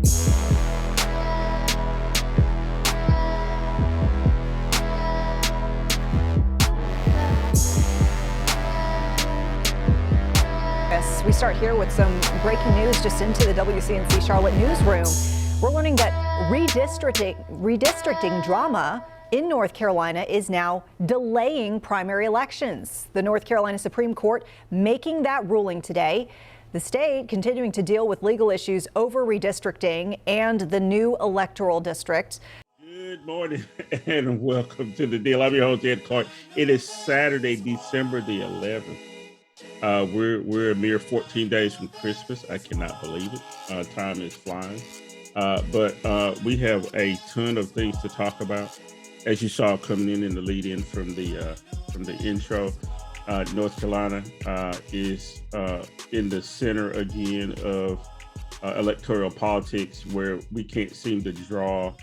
We start here with some breaking news just into the WCNC Charlotte newsroom. We're learning that redistricting drama in North Carolina is now delaying primary elections. The North Carolina Supreme Court making that ruling today. The state continuing to deal with legal issues over redistricting and the new electoral district. Good morning and welcome to The Deal. I'm your host, Ed Clark. It is Saturday, December the 11th. We're a mere 14 days from Christmas. I cannot believe it. Time is flying. But we have a ton of things to talk about. As you saw coming in the lead in from the intro, North Carolina is in the center again of electoral politics, where we can't seem to draw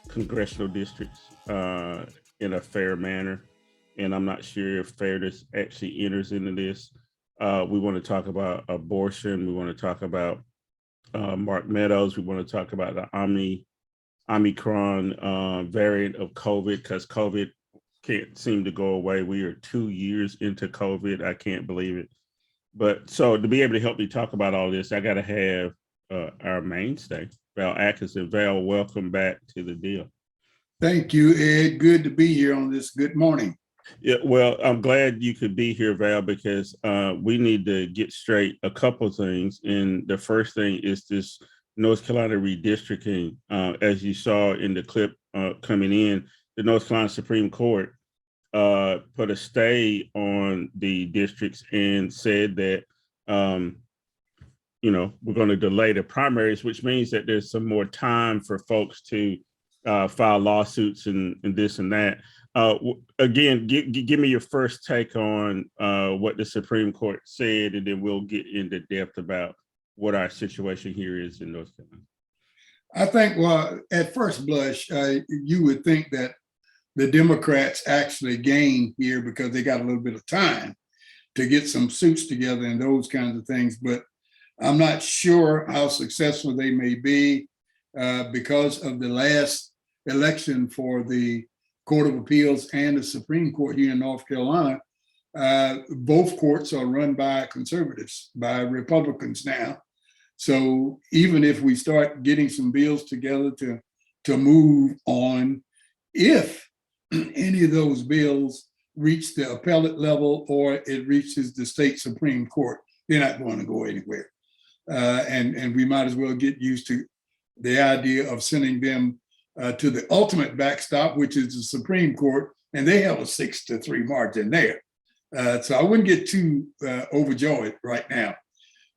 congressional districts in a fair manner. And I'm not sure if fairness actually enters into this. We want to talk about abortion. We want to talk about Mark Meadows. We want to talk about the Omicron variant of COVID, because COVID can't seem to go away. We are 2 years into COVID. I can't believe it. But so to be able to help me talk about all this, I got to have our mainstay, Val Atkinson. Val, welcome back to The Deal. Thank you, Ed. Good to be here on this. Good morning. Yeah, well, I'm glad you could be here, Val, because we need to get straight a couple of things. And the first thing is this North Carolina redistricting. As you saw in the clip coming in, the North Carolina Supreme Court put a stay on the districts and said that, we're going to delay the primaries, which means that there's some more time for folks to file lawsuits and this and that. Again, give me your first take on what the Supreme Court said, and then we'll get into depth about what our situation here is in North Carolina. I think, well, at first blush, you would think that the Democrats actually gained here because they got a little bit of time to get some suits together and those kinds of things. But I'm not sure how successful they may be because of the last election for the Court of Appeals and the Supreme Court here in North Carolina. Both courts are run by conservatives, by Republicans now. So even if we start getting some bills together to move on, if any of those bills reach the appellate level or it reaches the state Supreme Court, they're not going to go anywhere. And we might as well get used to the idea of sending them to the ultimate backstop, which is the Supreme Court, and they have a 6-3 margin there. So I wouldn't get too overjoyed right now.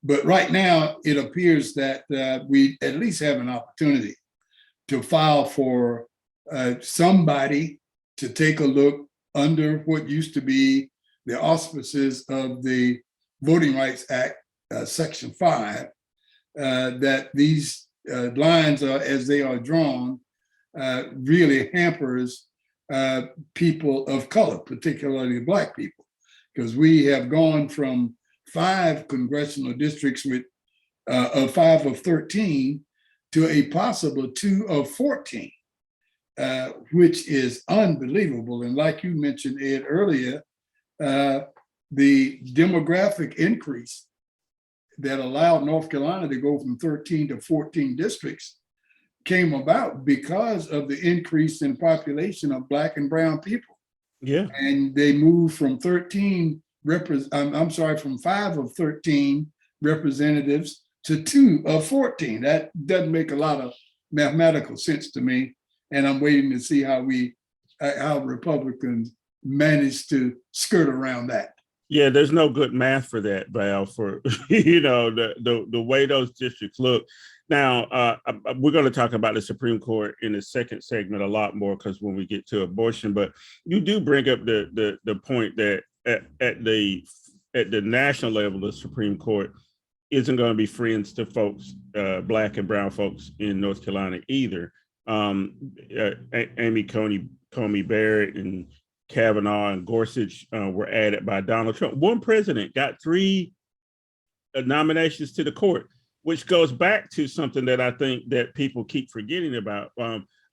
But right now, it appears that we at least have an opportunity to file for somebody to take a look under what used to be the auspices of the Voting Rights Act, Section 5, that these lines are, as they are drawn, really hampers people of color, particularly Black people, because we have gone from 5 congressional districts with 5 of 13 to a possible 2 of 14, which is unbelievable. And like you mentioned, Ed, earlier, the demographic increase that allowed North Carolina to go from 13 to 14 districts came about because of the increase in population of Black and brown people. Yeah. And they moved from from 5 of 13 representatives to 2 of 14. That doesn't make a lot of mathematical sense to me. And I'm waiting to see how Republicans manage to skirt around that. Yeah, there's no good math for that, Val, for the way those districts look. Now, we're going to talk about the Supreme Court in the second segment a lot more, because when we get to abortion, but you do bring up the point that at the national level, the Supreme Court isn't going to be friends to folks, Black and brown folks in North Carolina either. Amy Coney Barrett and Kavanaugh and Gorsuch were added by Donald Trump. One president got 3 nominations to the court. which goes back to something that I think that people keep forgetting about.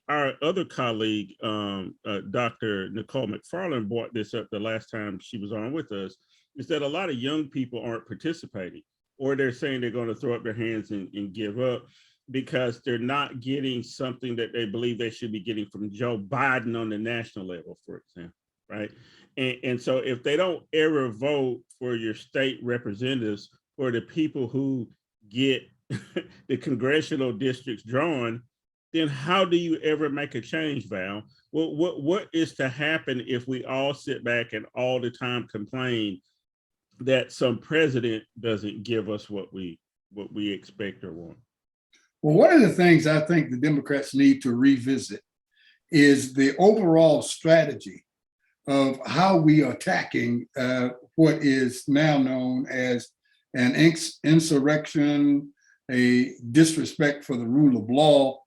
Our other colleague, Dr. Nicole McFarland, brought this up the last time she was on with us, is that a lot of young people aren't participating, or they're saying they're going to throw up their hands and give up because they're not getting something that they believe they should be getting from Joe Biden on the national level, for example, right? And so if they don't ever vote for your state representatives or the people who get the congressional districts drawn, then how do you ever make a change, Val? Well, what is to happen if we all sit back and all the time complain that some president doesn't give us what we expect or want? Well, one of the things I think the Democrats need to revisit is the overall strategy of how we are attacking what is now known as an insurrection, a disrespect for the rule of law,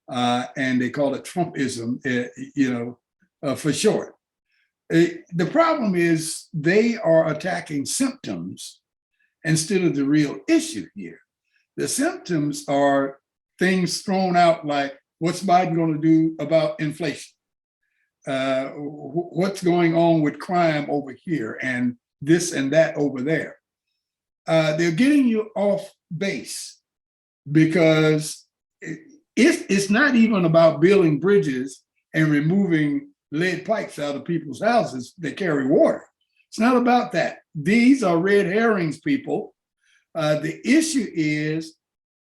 and they call it Trumpism, for short. The problem is they are attacking symptoms instead of the real issue here. The symptoms are things thrown out like, what's Biden going to do about inflation? What's going on with crime over here and this and that over there? They're getting you off base because it's not even about building bridges and removing lead pipes out of people's houses that carry water. It's not about that. These are red herrings, people. The issue is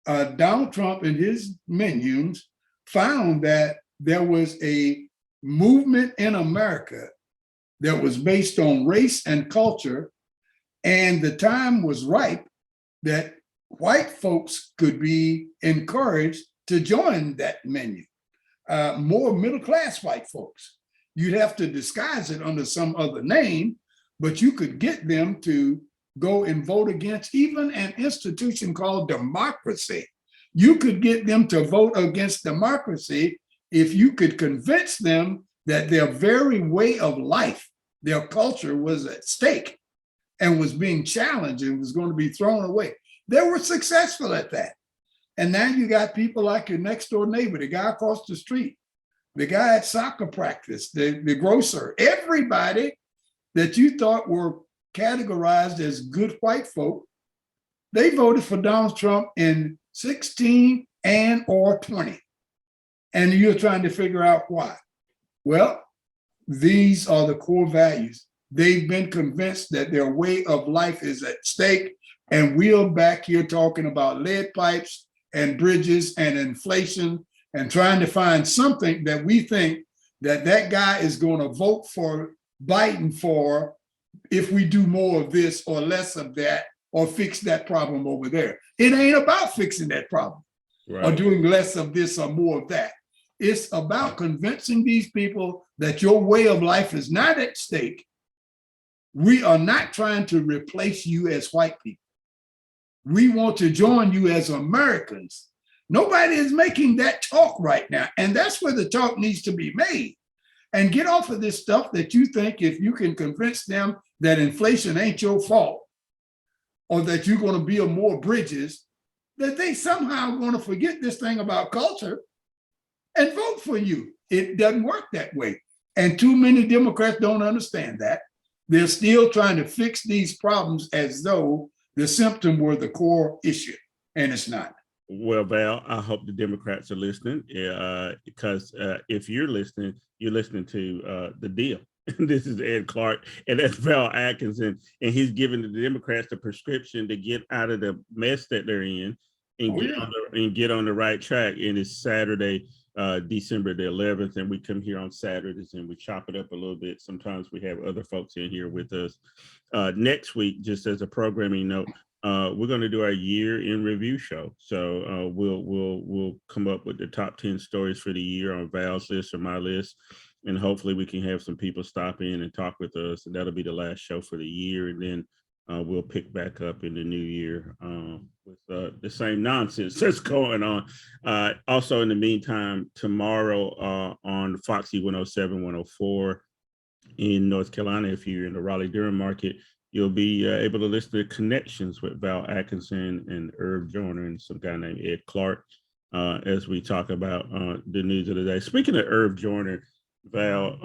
Donald Trump and his minions found that there was a movement in America that was based on race and culture, and the time was ripe that white folks could be encouraged to join that menu. More middle-class white folks. You'd have to disguise it under some other name, but you could get them to go and vote against even an institution called democracy. You could get them to vote against democracy if you could convince them that their very way of life, their culture was at stake and was being challenged and was going to be thrown away. They were successful at that. And now you got people like your next door neighbor, the guy across the street, the guy at soccer practice, the grocer, everybody that you thought were categorized as good white folk, they voted for Donald Trump in 16 and or 20. And you're trying to figure out why. Well, these are the core values. They've been convinced that their way of life is at stake. And we're back here talking about lead pipes and bridges and inflation and trying to find something that we think that guy is going to vote for Biden for if we do more of this or less of that or fix that problem over there. It ain't about fixing that problem or doing less of this or more of that. It's about convincing these people that your way of life is not at stake. We are not trying to replace you as white people. We want to join you as Americans. Nobody is making that talk right now. And that's where the talk needs to be made. And get off of this stuff that you think if you can convince them that inflation ain't your fault or that you're going to build more bridges, that they somehow going to forget this thing about culture and vote for you. It doesn't work that way. And too many Democrats don't understand that. They're still trying to fix these problems as though the symptom were the core issue, and it's not. Well, Val, I hope the Democrats are listening because if you're listening to The Deal. This is Ed Clark, and that's Val Atkinson, and he's giving the Democrats the prescription to get out of the mess that they're in and get on the right track. And it's Saturday, December the 11th, and we come here on Saturdays and we chop it up a little bit. Sometimes we have other folks in here with us. Next week, just as a programming note, we're going to do our year in review show. So we'll come up with the top 10 stories for the year on Val's list or my list. And hopefully we can have some people stop in and talk with us. And that'll be the last show for the year. And then we'll pick back up in the new year with the same nonsense that's going on. Also, in the meantime, tomorrow on Foxy 107, 104 in North Carolina, if you're in the Raleigh-Durham market, you'll be able to listen to Connections with Val Atkinson and Irv Joyner and some guy named Ed Clark as we talk about the news of the day. Speaking of Irv Joyner, Val,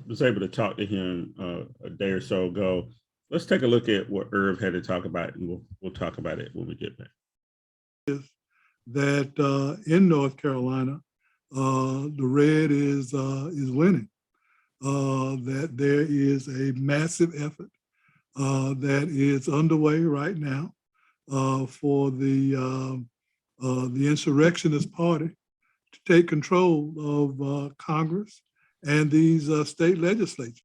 was able to talk to him a day or so ago. Let's take a look at what Irv had to talk about, and we'll talk about it when we get back. That in North Carolina, the red is winning. That there is a massive effort that is underway right now for the insurrectionist party to take control of Congress and these state legislatures.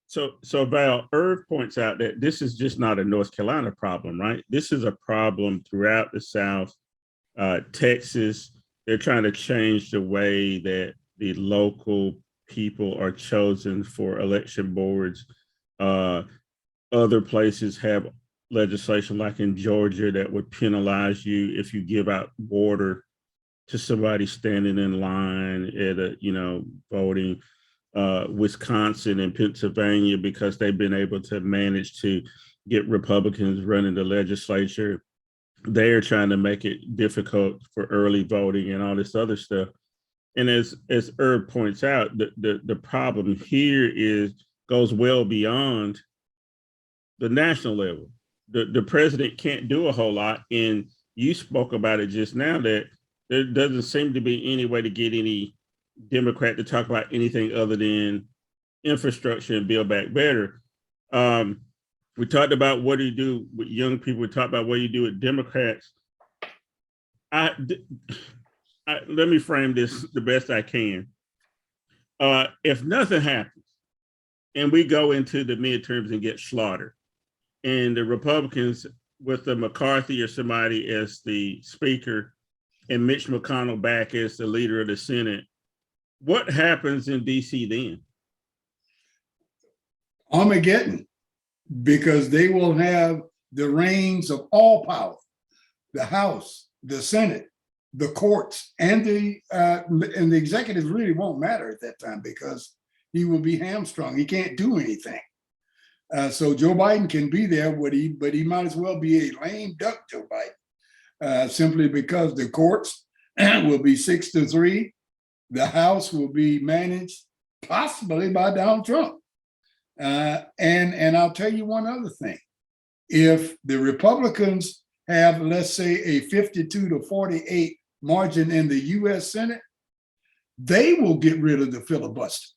So Val, Irv points out that this is just not a North Carolina problem, right? This is a problem throughout the South. Texas, they're trying to change the way that the local people are chosen for election boards. Other places have legislation, like in Georgia, that would penalize you if you give out water to somebody standing in line at a, voting. Wisconsin and Pennsylvania, because they've been able to manage to get Republicans running the legislature. They're trying to make it difficult for early voting and all this other stuff. And as Irv points out, the problem here goes well beyond the national level. The president can't do a whole lot. And you spoke about it just now, that there doesn't seem to be any way to get any Democrat to talk about anything other than infrastructure and Build Back Better. We talked about what do you do with young people. We talked about what you do with Democrats. Let me frame this the best I can. If nothing happens and we go into the midterms and get slaughtered, and the Republicans with the McCarthy or somebody as the speaker and Mitch McConnell back as the leader of the Senate, what happens in DC then? Armageddon, because they will have the reins of all power, the House, the Senate, the courts, and the executive really won't matter at that time because he will be hamstrung. He can't do anything. So Joe Biden can be there, but he might as well be a lame duck, Joe Biden, simply because the courts will be 6-3. The House will be managed possibly by Donald Trump. And I'll tell you one other thing. If the Republicans have, let's say, a 52-48 margin in the US Senate, they will get rid of the filibuster.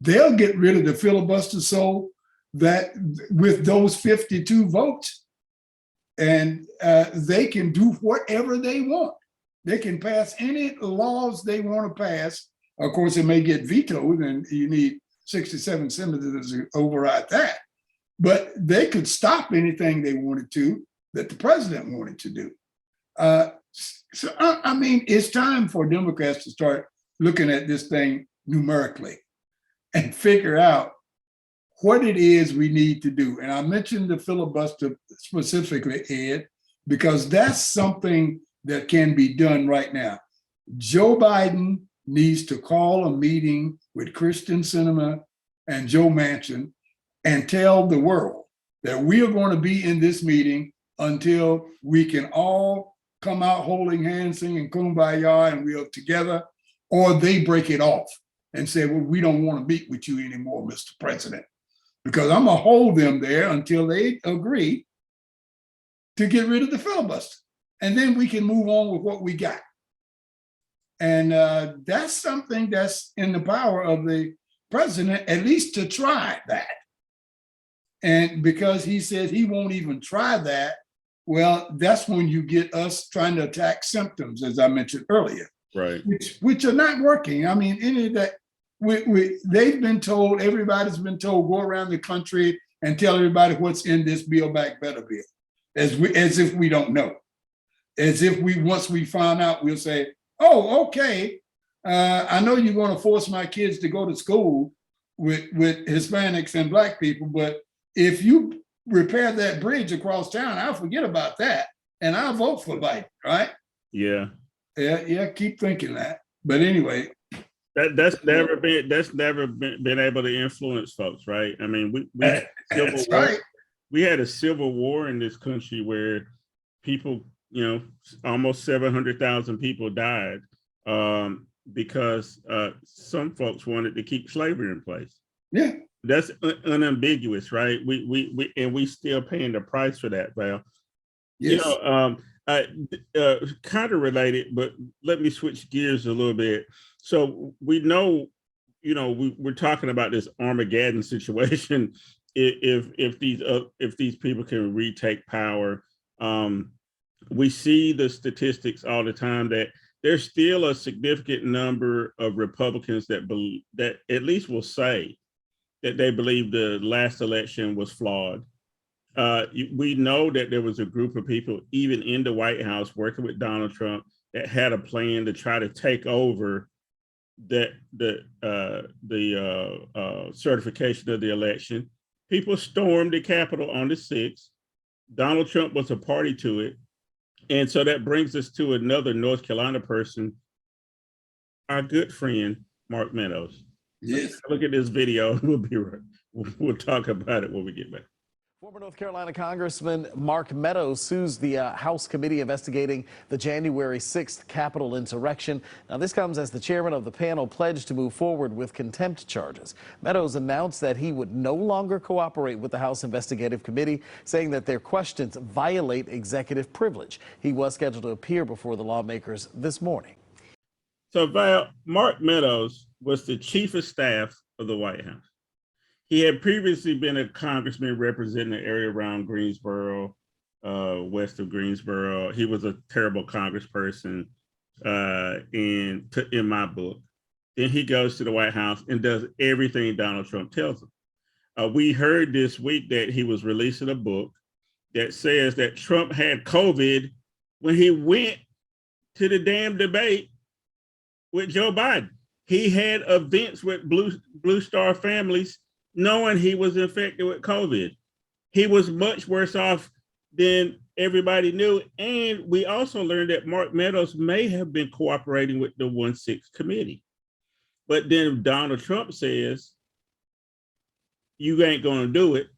They'll get rid of the filibuster so that with those 52 votes, and they can do whatever they want. They can pass any laws they want to pass. Of course, it may get vetoed and you need 67 senators to override that. But they could stop anything they wanted to that the president wanted to do. So, I mean, it's time for Democrats to start looking at this thing numerically and figure out what it is we need to do. And I mentioned the filibuster specifically, Ed, because that's something that can be done right now. Joe Biden needs to call a meeting with Kristen Sinema and Joe Manchin and tell the world that we are going to be in this meeting until we can all come out holding hands, singing Kumbaya, and we're together, or they break it off and say, well, we don't want to meet with you anymore, Mr. President, because I'm going to hold them there until they agree to get rid of the filibuster. And then we can move on with what we got. And that's something that's in the power of the president, at least to try that. And because he says he won't even try that, well, that's when you get us trying to attack symptoms, as I mentioned earlier, right? Which are not working. I mean, any of that, they've been told, everybody's been told, go around the country and tell everybody what's in this Build Back Better bill, as if we don't know. As if once we find out, we'll say, oh, okay, I know you're going to force my kids to go to school with Hispanics and Black people, but if you repair that bridge across town, I'll forget about that and I'll vote for Biden, right? Yeah. Yeah, keep thinking that. But anyway. That's never been able to influence folks, right? I mean, That's right. We had a civil war in this country where people, almost 700,000 people died because some folks wanted to keep slavery in place. Yeah, that's unambiguous, right? We still paying the price for that, Val. yes. Kind of related, but let me switch gears a little bit. So we know, we're talking about this Armageddon situation. If these people can retake power, we see the statistics all the time that there's still a significant number of Republicans that at least will say that they believe the last election was flawed. We know that there was a group of people, even in the White House, working with Donald Trump, that had a plan to try to take over the certification of the election. People stormed the Capitol on the 6th. Donald Trump was a party to it. And so that brings us to another North Carolina person, our good friend, Mark Meadows. Yes. Look at this video. We'll talk about it when we get back. Former North Carolina Congressman Mark Meadows sues the House committee investigating the January 6th Capitol insurrection. Now, this comes as the chairman of the panel pledged to move forward with contempt charges. Meadows announced that he would no longer cooperate with the House Investigative Committee, saying that their questions violate executive privilege. He was scheduled to appear before the lawmakers this morning. So, Val, Mark Meadows was the chief of staff of the White House. He had previously been a congressman representing the area around Greensboro, west of Greensboro. He was a terrible congressperson in my book. Then he goes to the White House and does everything Donald Trump tells him. We heard this week that he was releasing a book that says that Trump had COVID when he went to the damn debate with Joe Biden. He had events with Blue Star families knowing he was infected with COVID. He was much worse off than everybody knew. And we also learned that Mark Meadows may have been cooperating with the 1-6 committee. But then Donald Trump says, you ain't gonna do it,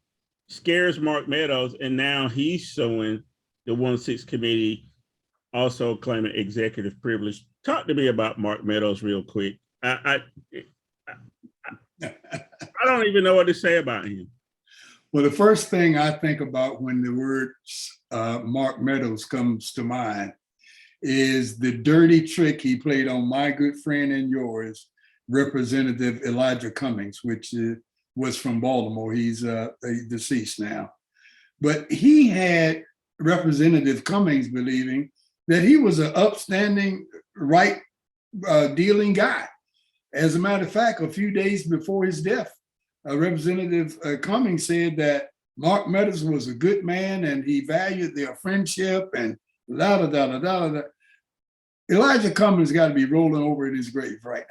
scares Mark Meadows, and now he's suing the 1-6 committee, also claiming executive privilege. Talk to me about Mark Meadows real quick. I don't even know what to say about him. Well, the first thing I think about when the word Mark Meadows comes to mind is the dirty trick he played on my good friend and yours, Representative Elijah Cummings, which was from Baltimore. He's deceased now. But he had Representative Cummings believing that he was an upstanding, right dealing guy. As a matter of fact, a few days before his death, Representative Cummings said that Mark Meadows was a good man and he valued their friendship and da-da-da-da-da-da. Elijah Cummings got to be rolling over in his grave right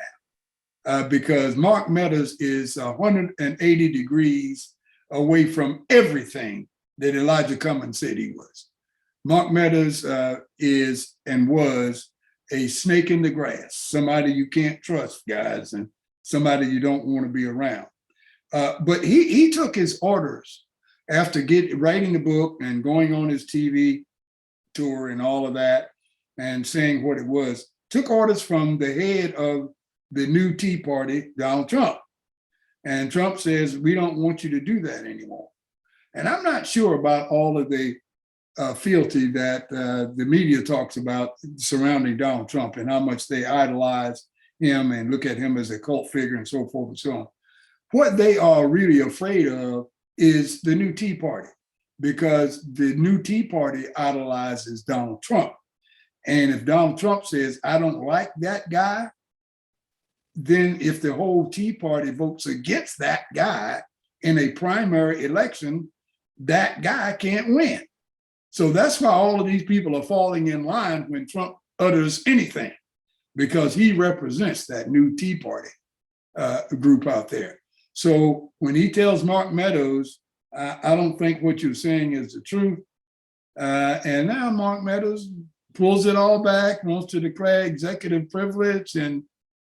now because Mark Meadows is 180 degrees away from everything that Elijah Cummings said he was. Mark Meadows is and was a snake in the grass, somebody you can't trust, guys, and somebody you don't want to be around. But he took his orders after writing the book and going on his TV tour and all of that and saying what it was, took orders from the head of the new Tea Party, Donald Trump. And Trump says, we don't want you to do that anymore. And I'm not sure about all of the fealty that the media talks about surrounding Donald Trump and how much they idolize him and look at him as a cult figure and so forth and so on. What they are really afraid of is the new Tea Party, because the new Tea Party idolizes Donald Trump. And if Donald Trump says, I don't like that guy, then if the whole Tea Party votes against that guy in a primary election, that guy can't win. So that's why all of these people are falling in line when Trump utters anything, because he represents that new Tea Party group out there. So when he tells Mark Meadows, I don't think what you're saying is the truth. And now Mark Meadows pulls it all back, wants to declare executive privilege and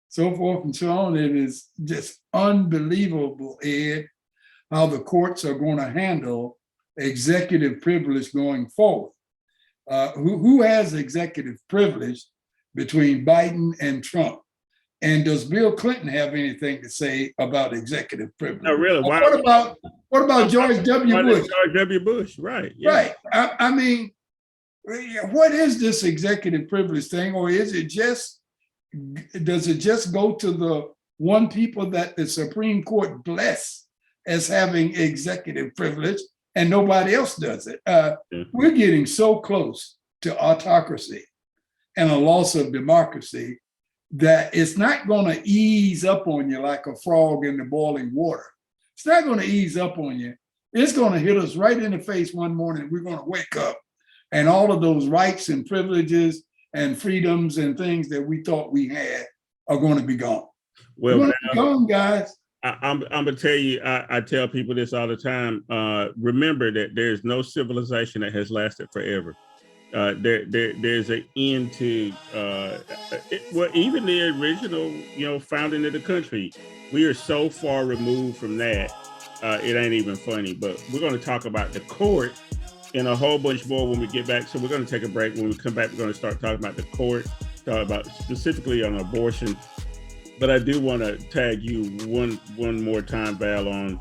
so forth and so on. It is just unbelievable, Ed, how the courts are going to handle executive privilege going forward. Who has executive privilege between Biden and Trump? And does Bill Clinton have anything to say about executive privilege? No, really. Why, what about George W. Bush? George W. Bush, right? Yeah. Right. I mean, what is this executive privilege thing, or is it just? Does it just go to the one people that the Supreme Court bless as having executive privilege, and nobody else does it? We're getting so close to autocracy and a loss of democracy that it's not going to ease up on you like a frog in the boiling water. It's not going to ease up on you. It's going to hit us right in the face one morning. We're going to wake up, and all of those rights and privileges and freedoms and things that we thought we had are going to be gone. Well, gone, guys. I'm gonna tell you, I tell people this all the time. Remember that there's no civilization that has lasted forever. There's an end to well, even the original, founding of the country. We are so far removed from that. It ain't even funny. But we're going to talk about the court and a whole bunch more when we get back. So we're going to take a break. When we come back, we're going to start talking about the court, talk about specifically on abortion. But I do want to tag you one more time, Val, on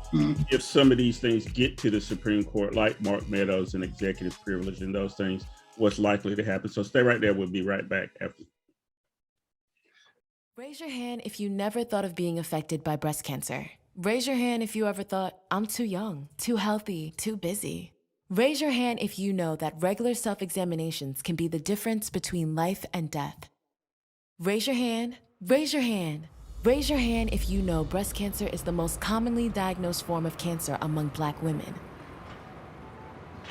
if some of these things get to the Supreme Court, like Mark Meadows and executive privilege and those things, what's likely to happen. So stay right there. We'll be right back after. Raise your hand if you never thought of being affected by breast cancer. Raise your hand if you ever thought, I'm too young, too healthy, too busy. Raise your hand if you know that regular self-examinations can be the difference between life and death. Raise your hand, raise your hand. Raise your hand if you know breast cancer is the most commonly diagnosed form of cancer among Black women.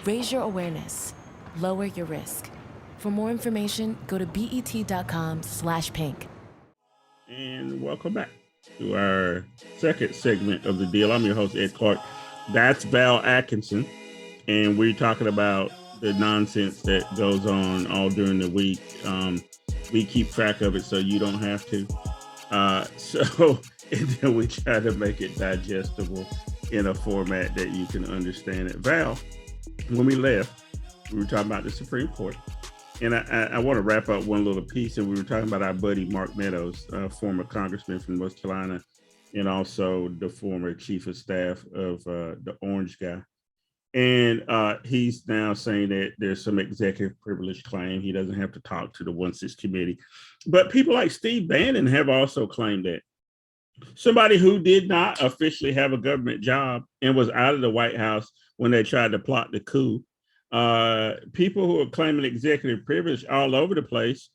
Raise your awareness. Lower your risk. For more information, go to bet.com/pink. And welcome back to our second segment of the deal. I'm your host, Ed Clark. That's Val Atkinson. And we're talking about the nonsense that goes on all during the week. We keep track of it so you don't have to. And then we try to make it digestible in a format that you can understand it. Val, when we left, we were talking about the Supreme Court. And I want to wrap up one little piece. And we were talking about our buddy, Mark Meadows, former congressman from North Carolina, and also the former chief of staff of the Orange guy. And he's now saying that there's some executive privilege claim. He doesn't have to talk to the 1-6 committee. But people like Steve Bannon have also claimed that. Somebody who did not officially have a government job and was out of the White House when they tried to plot the coup. People who are claiming executive privilege all over the place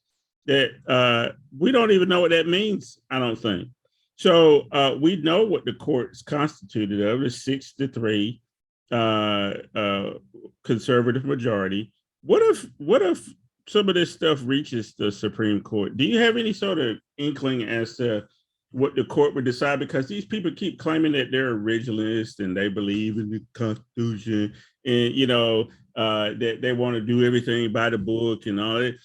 that we don't even know what that means, I don't think. So we know what the court's constituted of, is 6-3 conservative majority. What if some of this stuff reaches the Supreme Court? Do you have any sort of inkling as to what the court would decide? Because these people keep claiming that they're originalists and they believe in the Constitution, and that they want to do everything by the book and all that.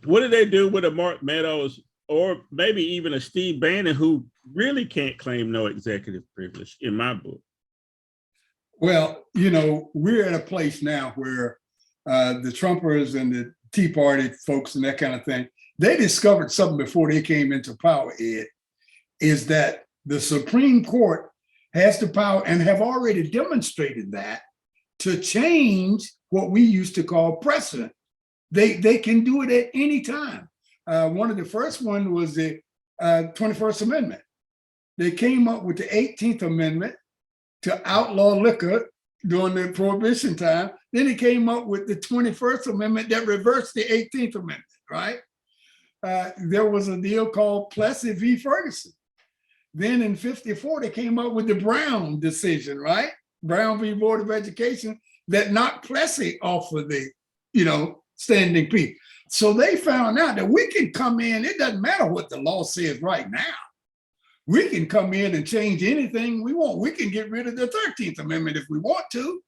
What do they do with a Mark Meadows or maybe even a Steve Bannon who really can't claim no executive privilege in my book? Well, we're at a place now where the Trumpers and the Tea Party folks and that kind of thing, they discovered something before they came into power, Ed, is that the Supreme Court has the power and have already demonstrated that to change what we used to call precedent. They can do it at any time. One of the first one was the 21st Amendment. They came up with the 18th Amendment to outlaw liquor during the Prohibition time. Then they came up with the 21st Amendment that reversed the 18th Amendment, right? There was a deal called Plessy v. Ferguson. Then in 54, they came up with the Brown decision, right? Brown v. Board of Education, that knocked Plessy off of the, standing P. So they found out that we can come in, it doesn't matter what the law says right now. We can come in and change anything we want. We can get rid of the 13th Amendment if we want to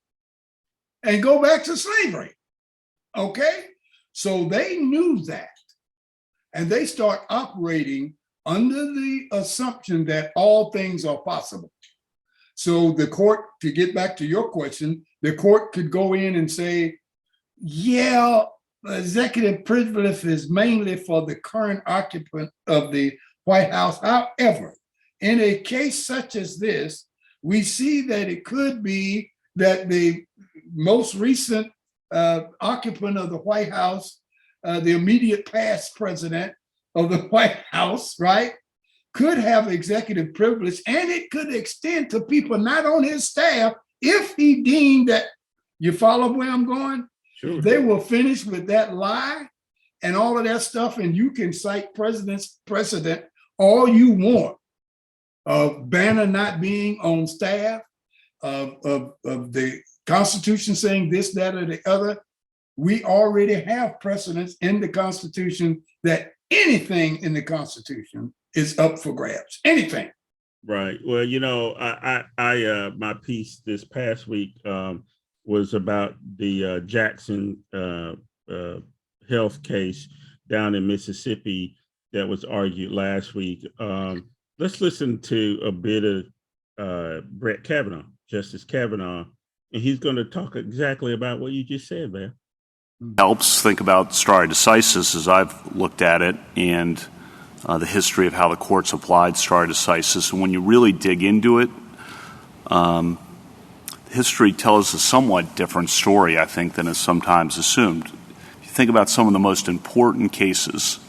and go back to slavery, okay? So they knew that, and they start operating under the assumption that all things are possible. So the court, to get back to your question, the court could go in and say, yeah, executive privilege is mainly for the current occupant of the White House. However, in a case such as this, we see that it could be that the most recent occupant of the White House, the immediate past president of the White House, right, could have executive privilege, and it could extend to people not on his staff if he deemed that, you follow where I'm going? Sure. They will finish with that lie and all of that stuff, and you can cite precedent all you want of Banner not being on staff, of the Constitution saying this, that, or the other. We already have precedents in the Constitution that anything in the Constitution is up for grabs. Anything. Right. Well, you know, I my piece this past week was about the Jackson health case down in Mississippi that was argued last week. Let's listen to a bit of Brett Kavanaugh, Justice Kavanaugh, and he's going to talk exactly about what you just said, man. Helps think about stare decisis as I've looked at it, and the history of how the courts applied stare decisis. And when you really dig into it, history tells a somewhat different story, I think, than is sometimes assumed. If you think about some of the most important cases,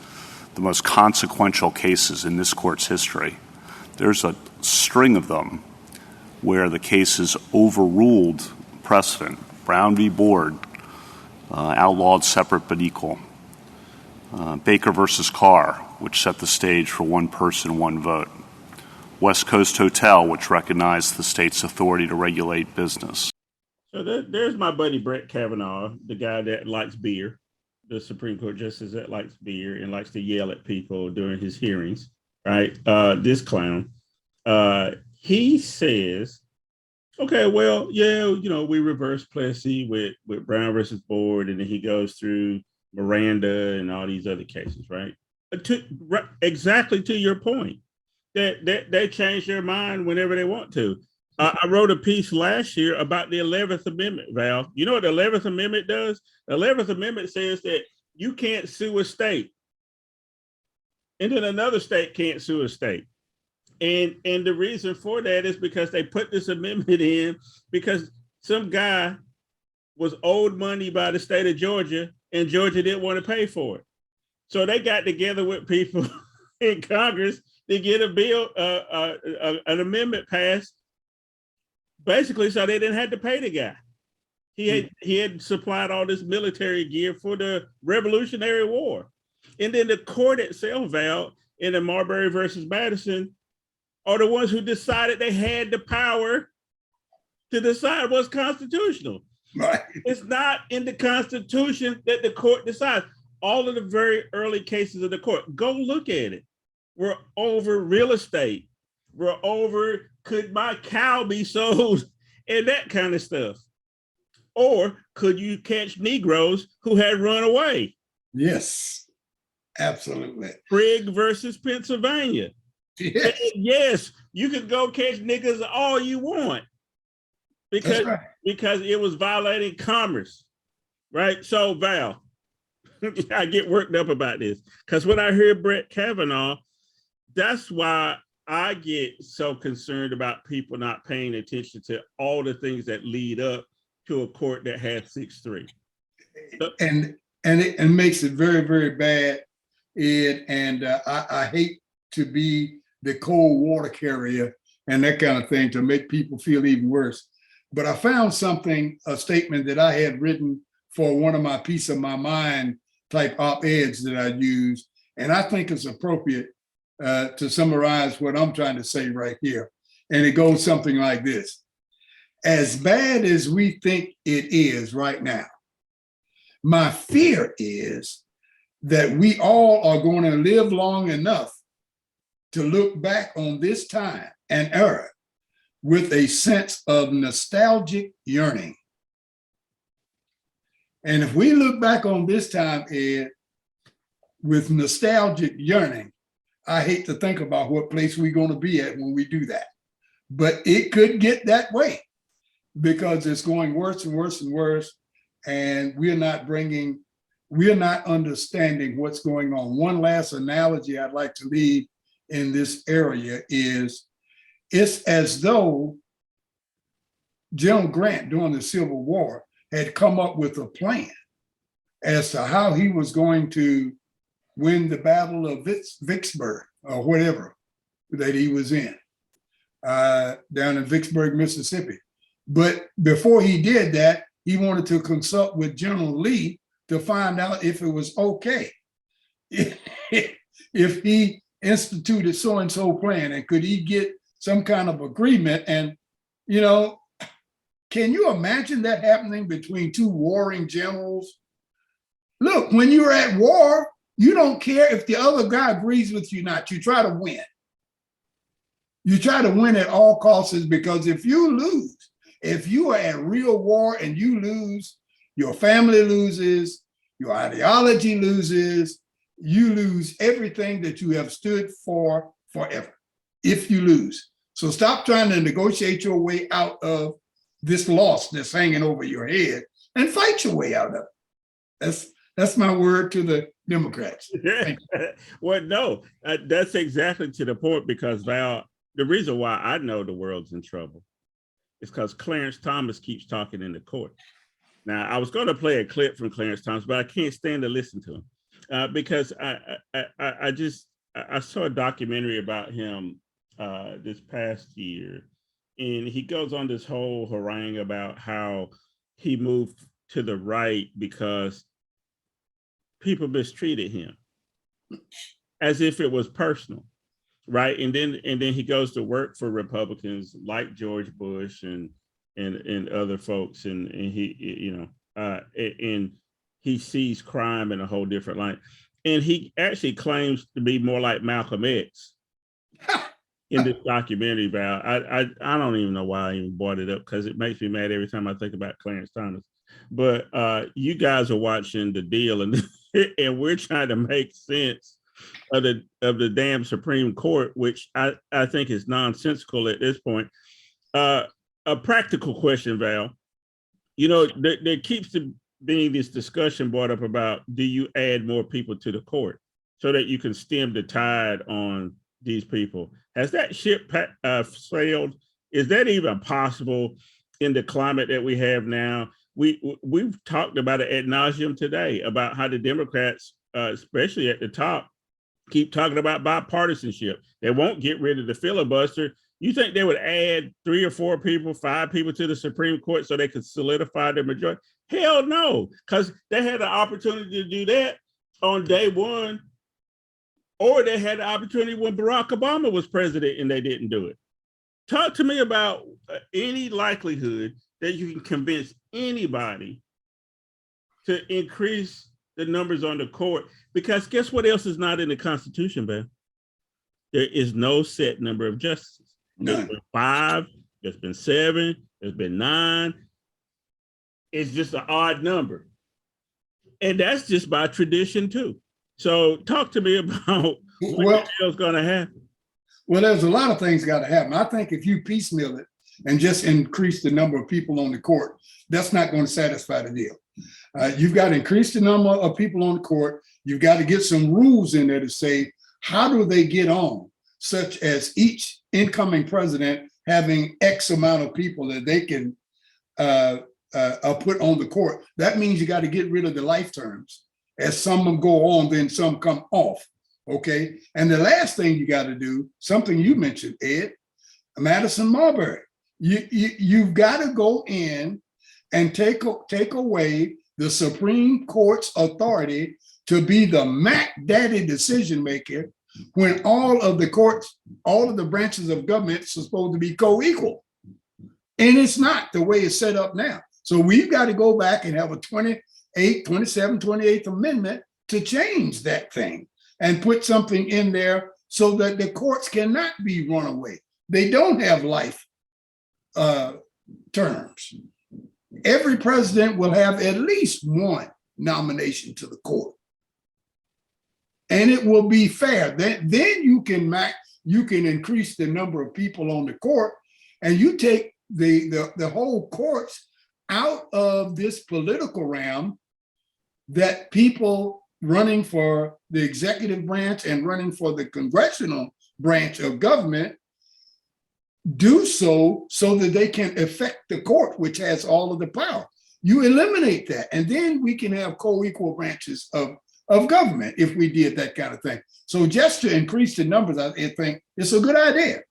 the most consequential cases in this court's history, there's a string of them where the cases overruled precedent. Brown v. Board, outlawed separate but equal. Baker versus Carr, which set the stage for one person, one vote. West Coast Hotel, which recognized the state's authority to regulate business. So there's my buddy Brett Kavanaugh, the guy that likes beer, the Supreme Court justice that likes beer and likes to yell at people during his hearings, right? This clown. He says, okay, well, yeah, you know, we reverse Plessy with Brown versus Board, and then he goes through Miranda and all these other cases, right? Exactly to your point, that they change their mind whenever they want to. I wrote a piece last year about the 11th Amendment, Val. You know what the 11th Amendment does? The 11th Amendment says that you can't sue a state, and then another state can't sue a state. And the reason for that is because they put this amendment in because some guy was owed money by the state of Georgia and Georgia didn't want to pay for it. So they got together with people in Congress to get a bill, an amendment passed, basically so they didn't have to pay the guy. He had supplied all this military gear for the Revolutionary War. And then the court itself, Val, in the Marbury versus Madison, are the ones who decided they had the power to decide what's constitutional. Right. It's not in the Constitution that the court decides. All of the very early cases of the court, go look at it. We're over real estate. We're over, could my cow be sold and that kind of stuff. Or could you catch Negroes who had run away? Yes, absolutely. Prigg versus Pennsylvania. Yes. Yes, you could go catch niggas all you want because it was violating commerce, right? So Val, I get worked up about this because when I hear Brett Kavanaugh, that's why I get so concerned about people not paying attention to all the things that lead up to a court that had 6-3. And it makes it very, very bad, Ed. And I hate to be the cold water carrier and that kind of thing to make people feel even worse. But I found a statement that I had written for one of my piece of my mind type op-eds that I use. And I think it's appropriate to summarize what I'm trying to say right here. And it goes something like this. As bad as we think it is right now, my fear is that we all are going to live long enough to look back on this time and era with a sense of nostalgic yearning. And if we look back on this time, Ed, with nostalgic yearning, I hate to think about what place we're going to be at when we do that. But it could get that way because it's going worse and worse and worse. And we're not understanding what's going on. One last analogy I'd like to leave in this area is it's as though General Grant during the Civil War had come up with a plan as to how he was going to win the Battle of Vicksburg or whatever that he was in down in Vicksburg, Mississippi. But before he did that, he wanted to consult with General Lee to find out if it was okay if he instituted so-and-so plan, and could he get some kind of agreement. And, you know, can you imagine that happening between two warring generals? Look, when you're at war, you don't care if the other guy agrees with you or not. You try to win. You try to win at all costs, because if you lose, if you are at real war and you lose, your family loses, your ideology loses, you lose everything that you have stood for forever if you lose. So stop trying to negotiate your way out of this loss that's hanging over your head and fight your way out of it. That's my word to the Democrats. Well, no, that's exactly to the point, because Val, the reason why I know the world's in trouble is because Clarence Thomas keeps talking in the court. Now, I was going to play a clip from Clarence Thomas, but I can't stand to listen to him because I saw a documentary about him this past year, and he goes on this whole harangue about how he moved to the right because people mistreated him, as if it was personal, right? And then he goes to work for Republicans like George Bush and other folks, and he, you know, and he sees crime in a whole different light, and he actually claims to be more like Malcolm X in this documentary. Val, I don't even know why I even brought it up, because it makes me mad every time I think about Clarence Thomas. But you guys are watching The Deal, and and we're trying to make sense of the damn Supreme Court, which I think is nonsensical at this point. A practical question, Val. You know, there keeps being this discussion brought up about, do you add more people to the court so that you can stem the tide on these people? Has that ship sailed? Is that even possible in the climate that we have now? We've talked about it ad nauseum today, about how the Democrats, especially at the top, keep talking about bipartisanship. They won't get rid of the filibuster. You think they would add 3 or 4 people, 5 people to the Supreme Court so they could solidify their majority? Hell no, because they had the opportunity to do that on day one, or they had the opportunity when Barack Obama was president and they didn't do it. Talk to me about any likelihood that you can convince anybody to increase the numbers on the court, because guess what else is not in the Constitution, Ben? There is no set number of justices. There's been 5, there's been 7, there's been 9. It's just an odd number. And that's just by tradition too. So talk to me about what is going to happen. Well, there's a lot of things got to happen. I think if you piecemeal it and just increase the number of people on the court, that's not going to satisfy the deal. You've got to increase the number of people on the court. You've got to get some rules in there to say, how do they get on, such as each incoming president having X amount of people that they can put on the court. That means you got to get rid of the life terms. As some go on, then some come off. Okay. And the last thing you got to do, something you mentioned, Ed, Madison Marbury. You've got to go in and take away the Supreme Court's authority to be the Mac Daddy decision maker, when all of the courts, all of the branches of government are supposed to be co-equal. And it's not the way it's set up now. So we've got to go back and have a 28th Amendment to change that thing and put something in there so that the courts cannot be run away. They don't have life terms. Every president will have at least one nomination to the court. and it will be fair. Then you can increase the number of people on the court, and you take the whole courts out of this political realm that people running for the executive branch and running for the congressional branch of government do so that they can affect the court, which has all of the power. You eliminate that, and then we can have co-equal branches of government if we did that kind of thing. So just to increase the numbers, I think it's a good idea.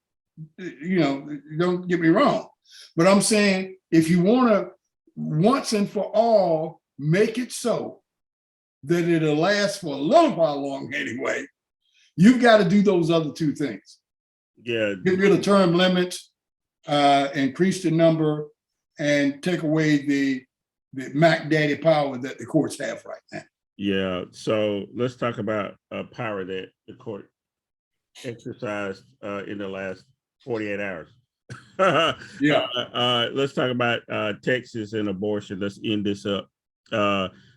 You know, don't get me wrong, but I'm saying if you want to once and for all make it so that it'll last for a little while long anyway, you've got to do those other two things. Yeah. Get rid of term limits, increase the number, and take away the Mac Daddy power that the courts have right now. Yeah. So let's talk about power that the court exercised in the last 48 hours. Yeah. Let's talk about Texas and abortion. Let's end this up.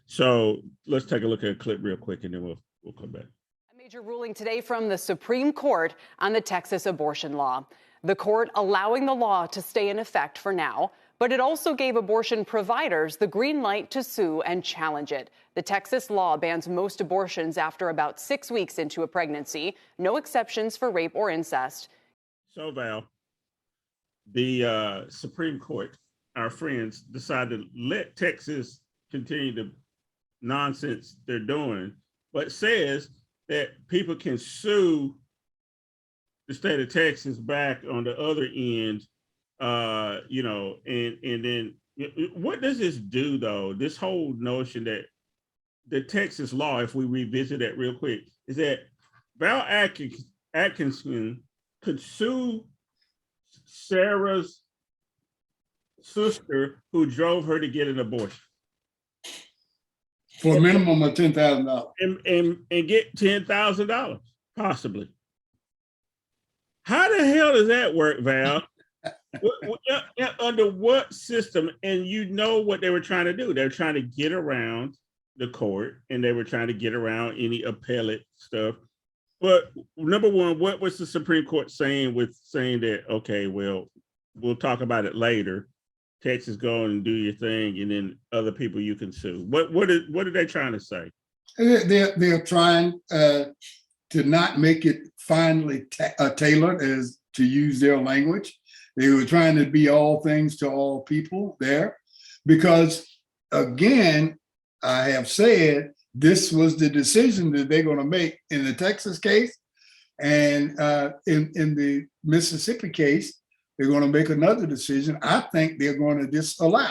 So let's take a look at a clip real quick, and then we'll come back. A major ruling today from the Supreme Court on the Texas abortion law. The court allowing the law to stay in effect for now, but it also gave abortion providers the green light to sue and challenge it. The Texas law bans most abortions after about 6 weeks into a pregnancy, no exceptions for rape or incest. So, Val, the Supreme Court, our friends, decided to let Texas continue the nonsense they're doing, but says that people can sue the state of Texas back on the other end, you know, and then what does this do, though? This whole notion that the Texas law, if we revisit that real quick, is that Val Atkinson could sue Sarah's sister who drove her to get an abortion For a minimum of $10,000. and get $10,000, possibly. How the hell does that work, Val? Under what system? And you know what they were trying to do. They were trying to get around the court, and they were trying to get around any appellate stuff. But number one, what was the Supreme Court saying that, okay, well, we'll talk about it later. Texas, go and do your thing, and then other people you can sue. What are they trying to say? They're trying to not make it finely tailored, as to use their language. They were trying to be all things to all people there, because again, I have said this was the decision that they're going to make in the Texas case, and in the Mississippi case, they're going to make another decision. I think they're going to disallow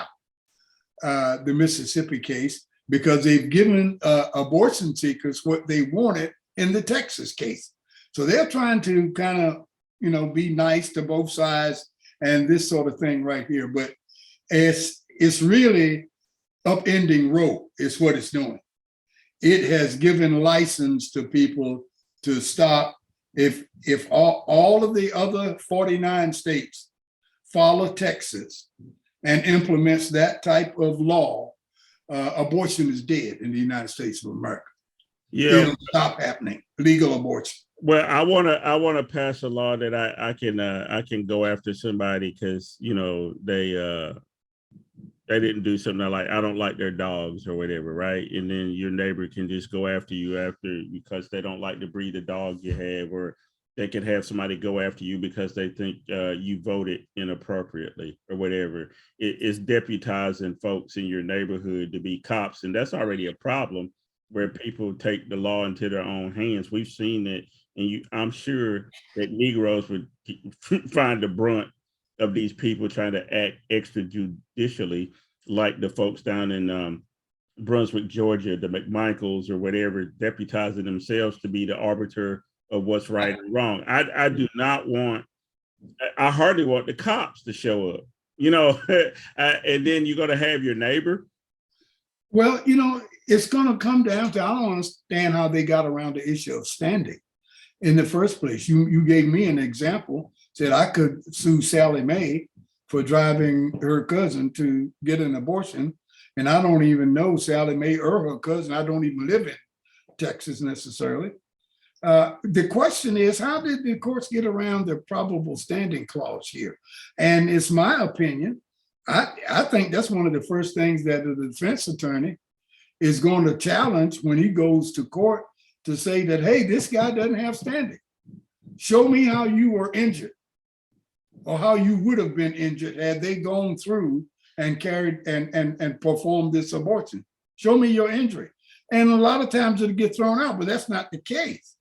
the Mississippi case because they've given abortion seekers what they wanted in the Texas case. So they're trying to kind of, you know, be nice to both sides and this sort of thing right here. But it's really upending Roe is what it's doing. It has given license to people to stop. If all of the other 49 states follow Texas and implements that type of law, abortion is dead in the United States of America. Yeah, it'll stop happening. Legal abortion. Well, I wanna pass a law that I can go after somebody because, you know, they didn't do something I don't like their dogs or whatever, right? And then your neighbor can just go after you because they don't like the breed of dog you have, or they can have somebody go after you because they think you voted inappropriately or whatever. It's deputizing folks in your neighborhood to be cops, and that's already a problem where people take the law into their own hands. We've seen that, and I'm sure that Negroes would find the brunt of these people trying to act extrajudicially, like the folks down in Brunswick, Georgia, the McMichaels or whatever, deputizing themselves to be the arbiter of what's right and wrong. I hardly want the cops to show up, you know, and then you're going to have your neighbor. Well, you know, it's going to come down to, I don't understand how they got around the issue of standing in the first place. You gave me an example, said I could sue Sally Mae for driving her cousin to get an abortion. And I don't even know Sally Mae or her cousin. I don't even live in Texas necessarily. The question is, how did the courts get around the probable standing clause here? And it's my opinion, I think that's one of the first things that the defense attorney is going to challenge when he goes to court, to say that, hey, this guy doesn't have standing. Show me how you were injured, or how you would have been injured had they gone through and carried and performed this abortion. Show me your injury. And a lot of times it'll get thrown out, but that's not the case.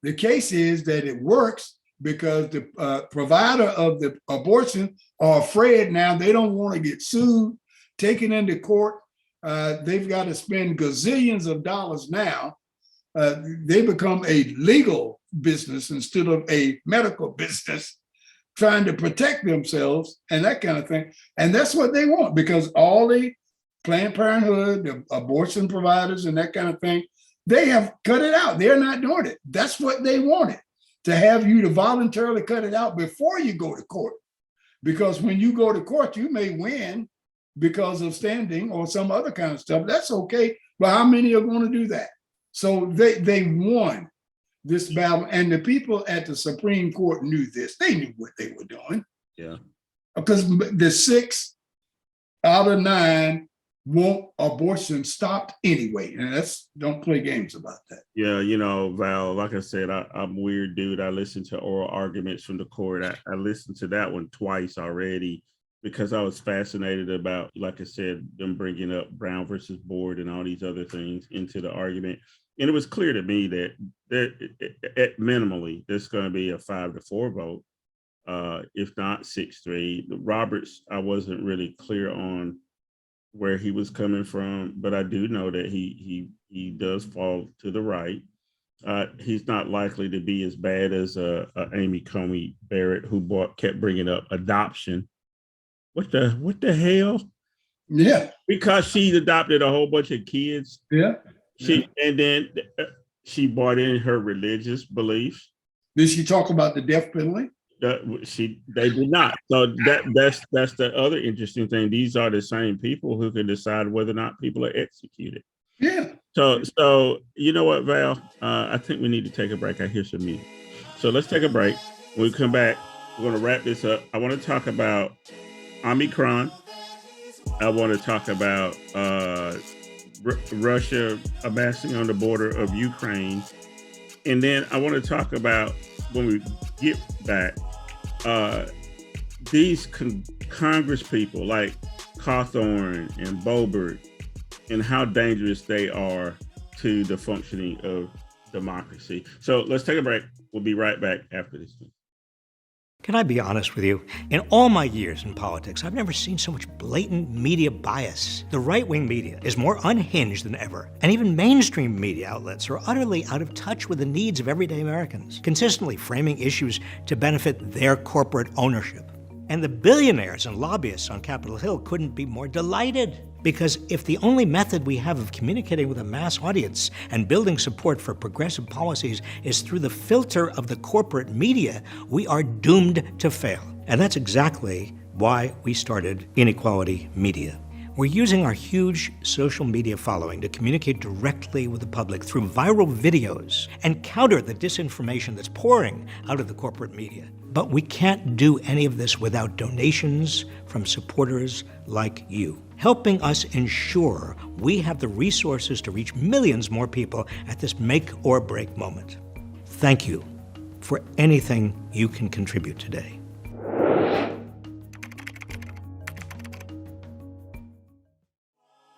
The case is that it works because the provider of the abortion are afraid now. They don't want to get sued, taken into court. They've got to spend gazillions of dollars now. They become a legal business instead of a medical business, trying to protect themselves and that kind of thing. And that's what they want, because all the Planned Parenthood, the abortion providers and that kind of thing, they have cut it out. They're not doing it. That's what they wanted, to have you to voluntarily cut it out before you go to court. Because when you go to court, you may win because of standing or some other kind of stuff. That's okay. But how many are going to do that? So they won this battle. And the people at the Supreme Court knew this. They knew what they were doing. Yeah. Because the 6 out of 9 want abortion stopped anyway. And don't play games about that. Yeah, Val, like I said, I'm a weird dude. I listen to oral arguments from the court. I listened to that one twice already because I was fascinated about, like I said, them bringing up Brown versus Board and all these other things into the argument. And it was clear to me that at minimally, there's going to be a 5-4 vote, if not 6-3. Roberts, I wasn't really clear on where he was coming from, but I do know that he does fall to the right. He's not likely to be as bad as Amy Coney Barrett, who kept bringing up adoption. What the hell? Yeah, because she adopted a whole bunch of kids. Yeah. And then she brought in her religious beliefs. Did she talk about the death penalty? They did not. So that's the other interesting thing. These are the same people who can decide whether or not people are executed. Yeah. So you know what, Val? I think we need to take a break. I hear some music. So let's take a break. When we come back, we're going to wrap this up. I want to talk about Omicron. I want to talk about Russia amassing on the border of Ukraine. And then I want to talk about, when we get back, these Congress people like Cawthorn and Boebert, and how dangerous they are to the functioning of democracy. So let's take a break. We'll be right back after this. Can I be honest with you? In all my years in politics, I've never seen so much blatant media bias. The right-wing media is more unhinged than ever, and even mainstream media outlets are utterly out of touch with the needs of everyday Americans, consistently framing issues to benefit their corporate ownership. And the billionaires and lobbyists on Capitol Hill couldn't be more delighted. Because if the only method we have of communicating with a mass audience and building support for progressive policies is through the filter of the corporate media, we are doomed to fail. And that's exactly why we started Inequality Media. We're using our huge social media following to communicate directly with the public through viral videos and counter the disinformation that's pouring out of the corporate media. But we can't do any of this without donations from supporters like you, helping us ensure we have the resources to reach millions more people at this make or break moment. Thank you for anything you can contribute today.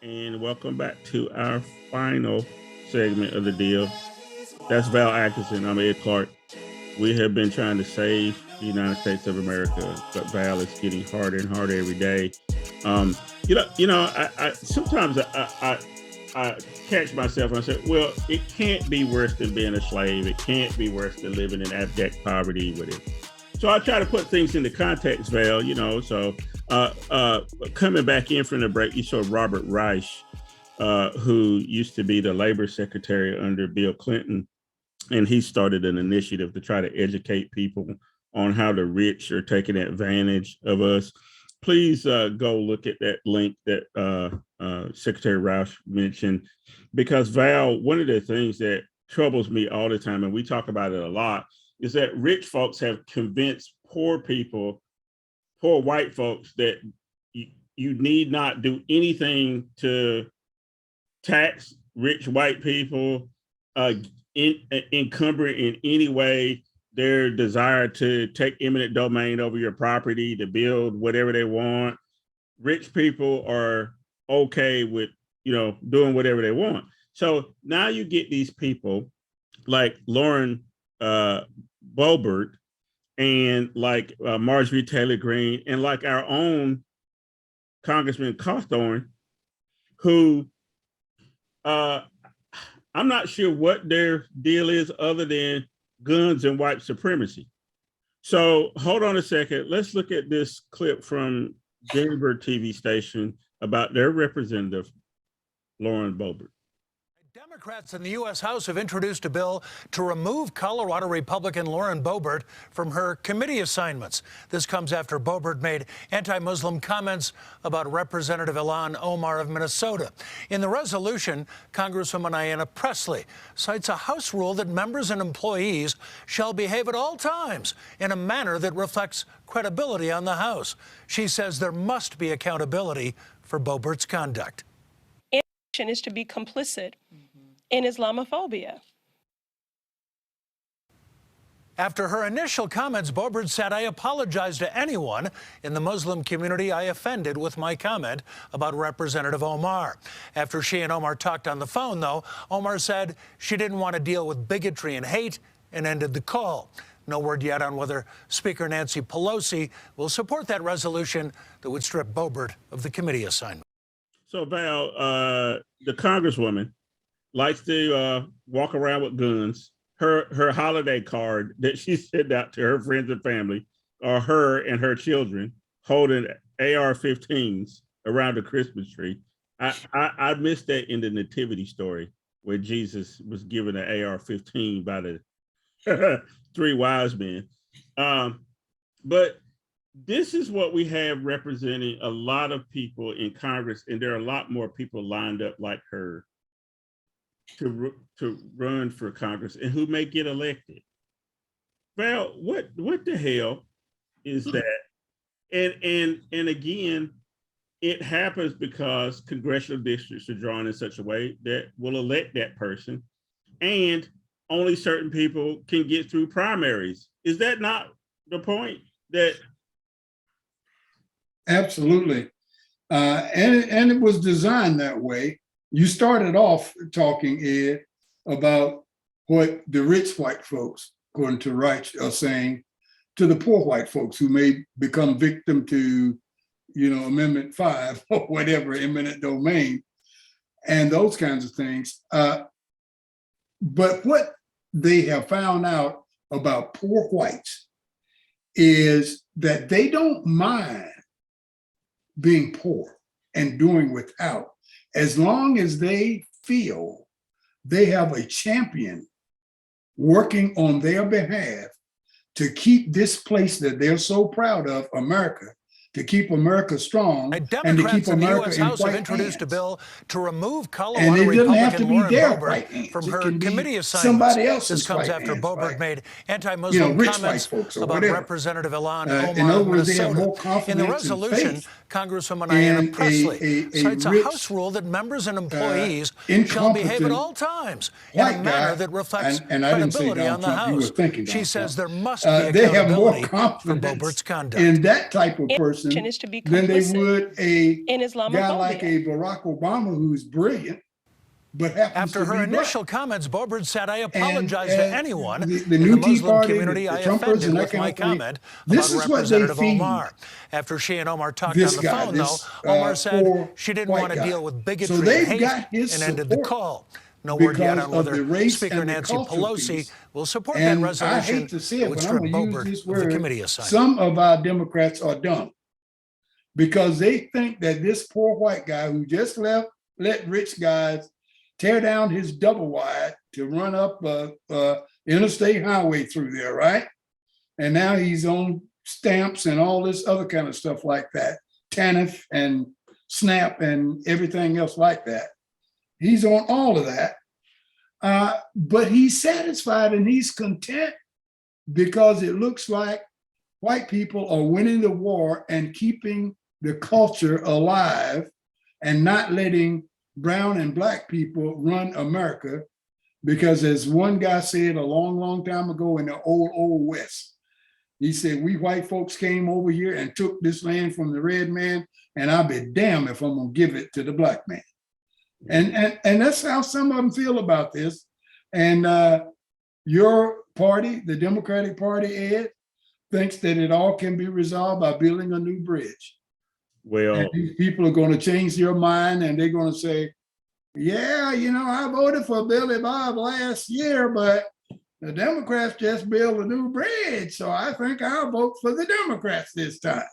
And welcome back to our final segment of the deal. That's Val Atkinson. I'm Ed Clark. We have been trying to save the United States of America, but Val is getting harder and harder every day. I sometimes I catch myself and I say, well, it can't be worse than being a slave. It can't be worse than living in abject poverty with it. So I try to put things into context, Val, so coming back in from the break, you saw Robert Reich, who used to be the labor secretary under Bill Clinton. And he started an initiative to try to educate people on how the rich are taking advantage of us. Please go look at that link that Secretary Reich mentioned, because Val, one of the things that troubles me all the time, and we talk about it a lot, is that rich folks have convinced poor white folks that you need not do anything to tax rich white people, encumber in any way their desire to take eminent domain over your property, to build whatever they want. Rich people are okay with, doing whatever they want. So now you get these people like Lauren Boebert and like Marjorie Taylor Greene and like our own Congressman Cawthorn, who I'm not sure what their deal is other than guns and white supremacy. So hold on a second. Let's look at this clip from Denver TV station about their representative, Lauren Boebert. Democrats in the U.S. House have introduced a bill to remove Colorado Republican Lauren Boebert from her committee assignments. This comes after Boebert made anti-Muslim comments about Representative Ilhan Omar of Minnesota. In the resolution, Congresswoman Ayanna Pressley cites a House rule that members and employees shall behave at all times in a manner that reflects credibility on the House. She says there must be accountability for Boebert's conduct. Is to be complicit in Islamophobia. After her initial comments, Boebert said, "I apologize to anyone in the Muslim community I offended with my comment about Representative Omar." After she and Omar talked on the phone, though, Omar said she didn't want to deal with bigotry and hate and ended the call. No word yet on whether Speaker Nancy Pelosi will support that resolution that would strip Boebert of the committee assignment. So Val, the Congresswoman likes to walk around with guns. Her holiday card that she sent out to her friends and family are her and her children holding AR-15s around the Christmas tree. I missed that in the nativity story where Jesus was given an AR-15 by the three wise men. But this is what we have representing a lot of people in Congress, and there are a lot more people lined up like her to run for Congress and who may get elected. Val, what the hell is that? And again, it happens because congressional districts are drawn in such a way that will elect that person, and only certain people can get through primaries. Is that not the point? That Absolutely. And it was designed that way. You started off talking, Ed, about what the rich white folks, according to Reich, are saying to the poor white folks who may become victim to, Amendment 5 or whatever, eminent domain, and those kinds of things. But what they have found out about poor whites is that they don't mind being poor and doing without, as long as they feel they have a champion working on their behalf to keep this place that they're so proud of, America, to keep America strong and to keep America in House white have introduced hands. A bill to remove Colorado And it doesn't have to be Republican their Lauren white Boebert hands. from It her can be committee assignments. somebody else's This comes white after hands, Boebert like, made anti-Muslim rich white comments folks or about whatever. Representative Ilhan In Omar other of words, they have Minnesota. more In confidence the and resolution, faith Congresswoman in Ayanna Pressley a cites a rich, House rule that members and employees shall behave at incompetent all times in a white manner guy, that reflects and I didn't say credibility on Donald the Trump, you were House. thinking She Donald says Trump. there must be They have more accountability for confidence Boebert's conduct. in that type of person Is to be than they complicit would a in guy Islamophobia. like a Barack Obama who's brilliant, but happens After to her be initial black. comments, Boebert said, "I And apologize to anyone the in new the Tea Muslim Party, community the I Trumpers offended and that with kind my of thing. comment This about is what they Representative feed Omar." After she and Omar talked this on the guy, phone, this though, Omar said poor she didn't white want to guy. deal with bigotry So and they've hate got his and ended the support call. No word yet because on of the whether race Speaker and the Nancy cultural Pelosi piece. will support that And resolution I hate to say that it, would but I'm strip going to use Boebert this of the word. committee assignment. Some of our Democrats are dumb because they think that this poor white guy who just let rich guys tear down his double wide to run up interstate highway through there, right? And now he's on stamps and all this other kind of stuff like that, TANF and SNAP and everything else like that. He's on all of that. But he's satisfied and he's content because it looks like white people are winning the war and keeping the culture alive and not letting brown and black people run America. Because as one guy said a long, long time ago in the old West, he said, we white folks came over here and took this land from the red man, and I'll be damned if I'm gonna give it to the black man. And that's how some of them feel about this. And your party, the Democratic Party, Ed, thinks that it all can be resolved by building a new bridge. Well, and these people are going to change their mind and they're going to say, yeah, you know, I voted for Billy Bob last year, but the Democrats just built a new bridge. So I think I'll vote for the Democrats this time.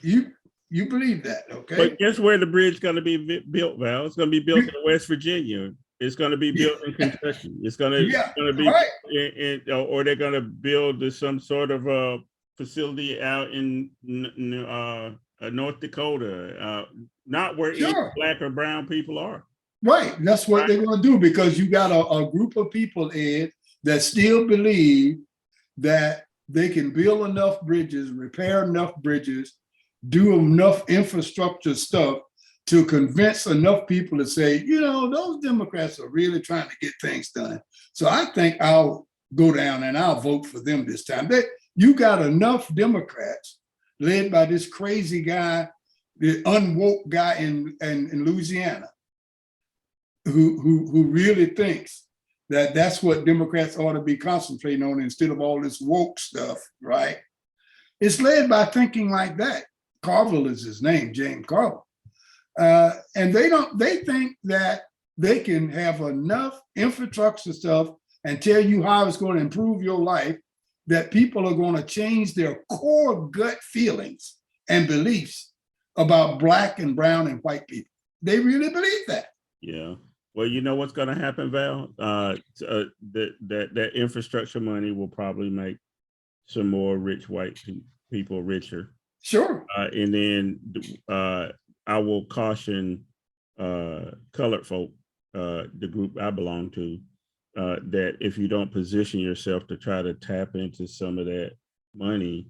You believe that, okay? But guess where the bridge is going to be built, Val? It's going to be built in West Virginia. It's going to be built in Kentucky. It's going to be, right. Or they're going to build some sort of facility out in North Dakota, not where any black or brown people are. Right. That's what they're going to do, because you got a group of people, Ed, that still believe that they can build enough bridges, repair enough bridges, do enough infrastructure stuff to convince enough people to say, you know, those Democrats are really trying to get things done. So I think I'll go down and I'll vote for them this time. You got enough Democrats led by this crazy guy, the unwoke guy in Louisiana, who really thinks that that's what Democrats ought to be concentrating on instead of all this woke stuff, right? It's led by thinking like that. Carville is his name, James Carville. And they think that they can have enough infrastructure stuff and tell you how it's going to improve your life that people are going to change their core gut feelings and beliefs about black and brown and white people. They really believe that. Yeah. Well, you know what's going to happen, Val? That infrastructure money will probably make some more rich white people richer. Sure. And then I will caution colored folk, the group I belong to, that if you don't position yourself to try to tap into some of that money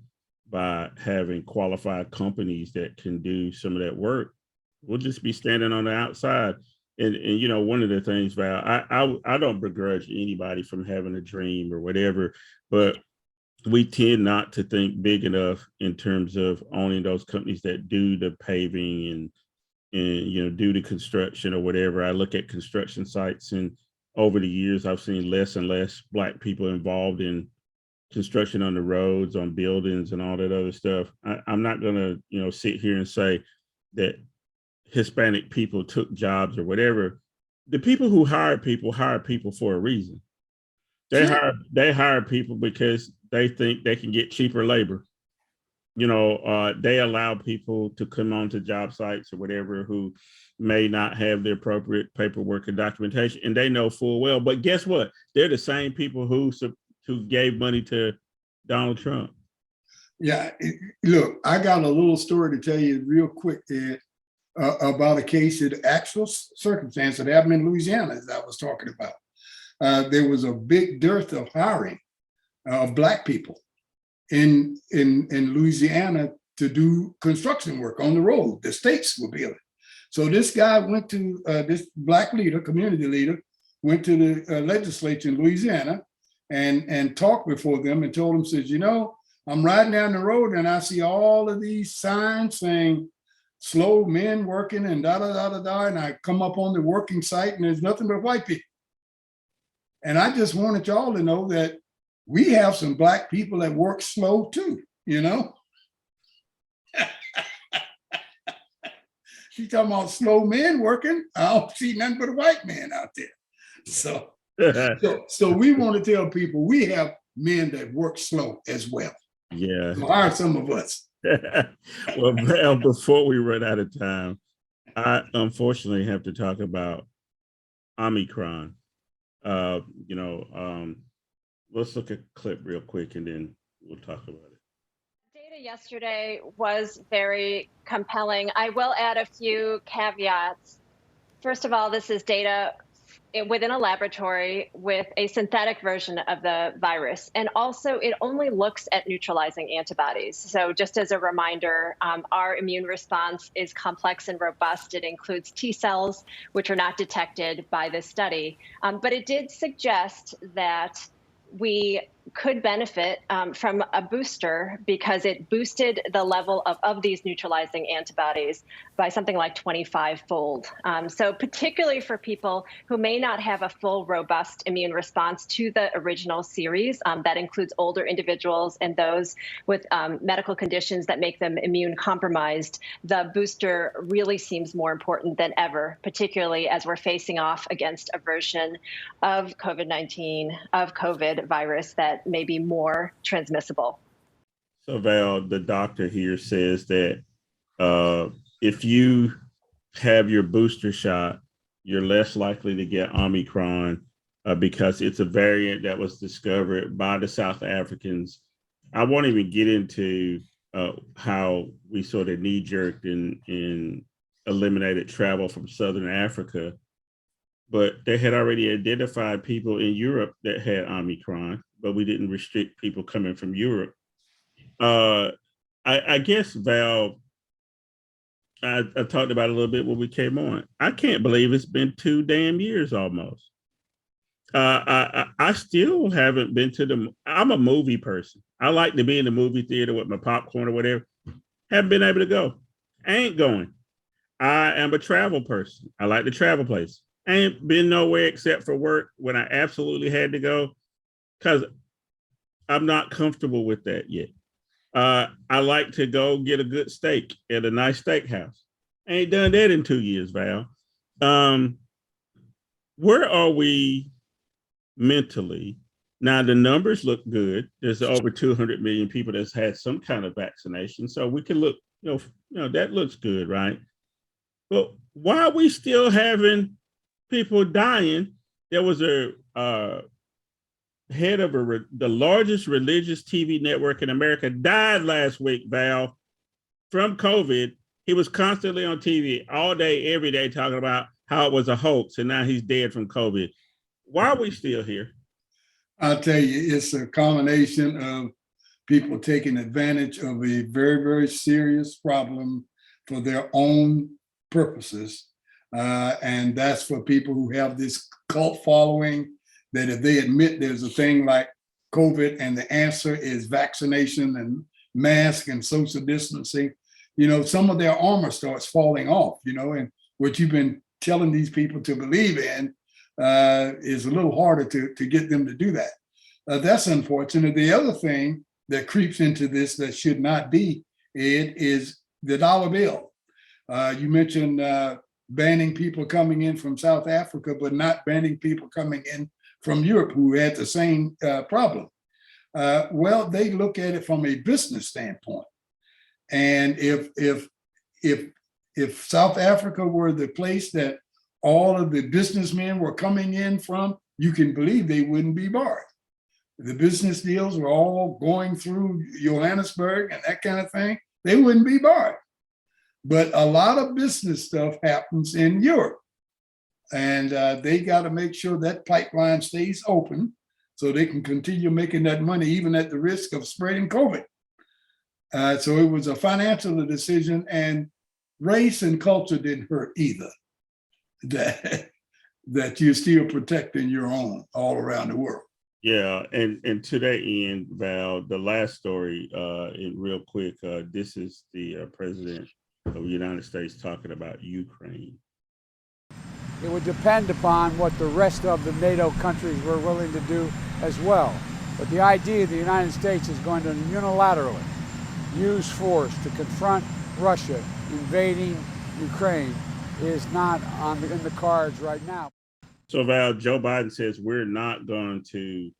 by having qualified companies that can do some of that work, we'll just be standing on the outside. And you know, one of the things, Val, I don't begrudge anybody from having a dream or whatever, but we tend not to think big enough in terms of owning those companies that do the paving and you know, do the construction or whatever. I look at construction sites, and over the years, I've seen less and less black people involved in construction on the roads, on buildings, and all that other stuff. I'm not going to, you know, sit here and say that Hispanic people took jobs or whatever. The people who hire people for a reason. They hire people because they think they can get cheaper labor. You know, they allow people to come onto job sites or whatever who may not have the appropriate paperwork and documentation, and they know full well. But guess what? They're the same people who gave money to Donald Trump. Yeah, look, I got a little story to tell you real quick, Ed, about a case of actual circumstance that happened in Louisiana, as I was talking about. There was a big dearth of hiring of black people in Louisiana to do construction work on the road. The states were building. So this guy went to this black leader, community leader, went to the legislature in Louisiana and talked before them and told them, says, you know, I'm riding down the road and I see all of these signs saying slow men working and da da da da da, and I come up on the working site and there's nothing but white people. And I just wanted y'all to know that we have some black people that work slow too, you know? She's talking about slow men working. I don't see nothing but a white man out there. So we want to tell people we have men that work slow as well. Yeah. So hire some of us. Well, Val, before we run out of time, I unfortunately have to talk about Omicron. Let's look at a clip real quick and then we'll talk about it. Data yesterday was very compelling. I will add a few caveats. First of all, this is data within a laboratory with a synthetic version of the virus. And also, it only looks at neutralizing antibodies. So just as a reminder, our immune response is complex and robust. It includes T cells, which are not detected by this study. But it did suggest that we could benefit from a booster because it boosted the level of these neutralizing antibodies by something like 25-fold. So particularly for people who may not have a full, robust immune response to the original series, that includes older individuals and those with medical conditions that make them immune compromised, the booster really seems more important than ever, particularly as we're facing off against a version of COVID-19, of COVID virus that may be more transmissible. So Val, the doctor here says that if you have your booster shot, you're less likely to get Omicron because it's a variant that was discovered by the South Africans. I won't even get into how we sort of knee-jerked and eliminated travel from Southern Africa, but they had already identified people in Europe that had Omicron, but we didn't restrict people coming from Europe. I guess, Val, I talked about it a little bit when we came on. I can't believe it's been 2 damn years almost. I still haven't been to I'm a movie person. I like to be in the movie theater with my popcorn or whatever. Haven't been able to go. I ain't going. I am a travel person. I like to travel places. I ain't been nowhere except for work when I absolutely had to go because I'm not comfortable with that yet. I like to go get a good steak at a nice steakhouse. I ain't done that in 2 years, Val. Where are we mentally? Now, the numbers look good. There's over 200 million people that's had some kind of vaccination. So we can look, that looks good, right? But why are we still having people dying? There was a head of the largest religious TV network in America died last week, Val, from COVID. He was constantly on TV all day, every day, talking about how it was a hoax, and now he's dead from COVID. Why are we still here? I'll tell you, it's a combination of people taking advantage of a very, very serious problem for their own purposes. And that's for people who have this cult following, that if they admit there's a thing like COVID and the answer is vaccination and mask and social distancing, some of their armor starts falling off, and what you've been telling these people to believe in is a little harder to get them to do that. That's unfortunate. The other thing that creeps into this that should not be it is the dollar bill. You mentioned banning people coming in from South Africa, but not banning people coming in from Europe who had the same problem. Well, they look at it from a business standpoint. And if South Africa were the place that all of the businessmen were coming in from, you can believe they wouldn't be barred. The business deals were all going through Johannesburg and that kind of thing. They wouldn't be barred. But a lot of business stuff happens in Europe. And they got to make sure that pipeline stays open so they can continue making that money, even at the risk of spreading COVID. So it was a financial decision, and race and culture didn't hurt either. That you're still protecting your own all around the world. Yeah, and to that end, Val, the last story, real quick, this is the president of the United States talking about Ukraine. It would depend upon what the rest of the NATO countries were willing to do as well. But the idea the United States is going to unilaterally use force to confront Russia invading Ukraine is not in the cards right now. So, Val, Joe Biden says we're not going to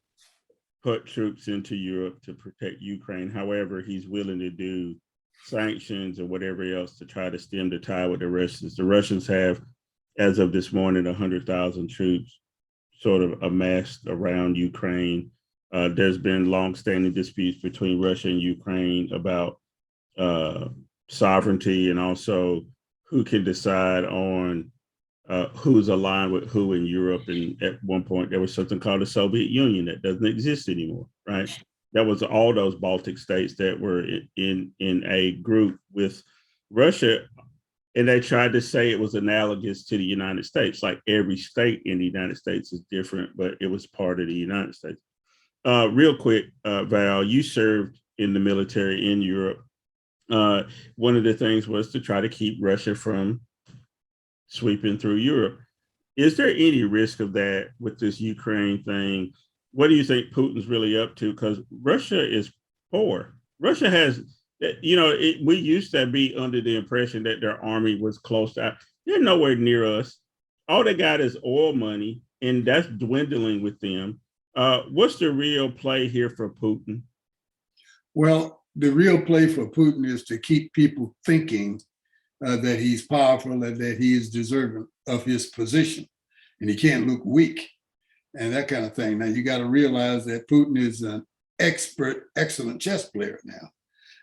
put troops into Europe to protect Ukraine. However, he's willing to do sanctions or whatever else to try to stem the tide with the Russians. The Russians have, as of this morning, 100,000 troops sort of amassed around Ukraine. There's been longstanding disputes between Russia and Ukraine about sovereignty and also who can decide on who's aligned with who in Europe. And at one point, there was something called the Soviet Union that doesn't exist anymore, right? That was all those Baltic states that were in a group with Russia. And they tried to say it was analogous to the United States, like every state in the United States is different, but it was part of the United States. Real quick, Val, you served in the military in Europe. One of the things was to try to keep Russia from sweeping through Europe. Is there any risk of that with this Ukraine thing? What do you think Putin's really up to? Because Russia is poor. Russia has, we used to be under the impression that their army was close to, they're nowhere near us. All they got is oil money, and that's dwindling with them. What's the real play here for Putin? Well, the real play for Putin is to keep people thinking that he's powerful and that he is deserving of his position, and he can't look weak and that kind of thing. Now, you got to realize that Putin is an expert, excellent chess player now.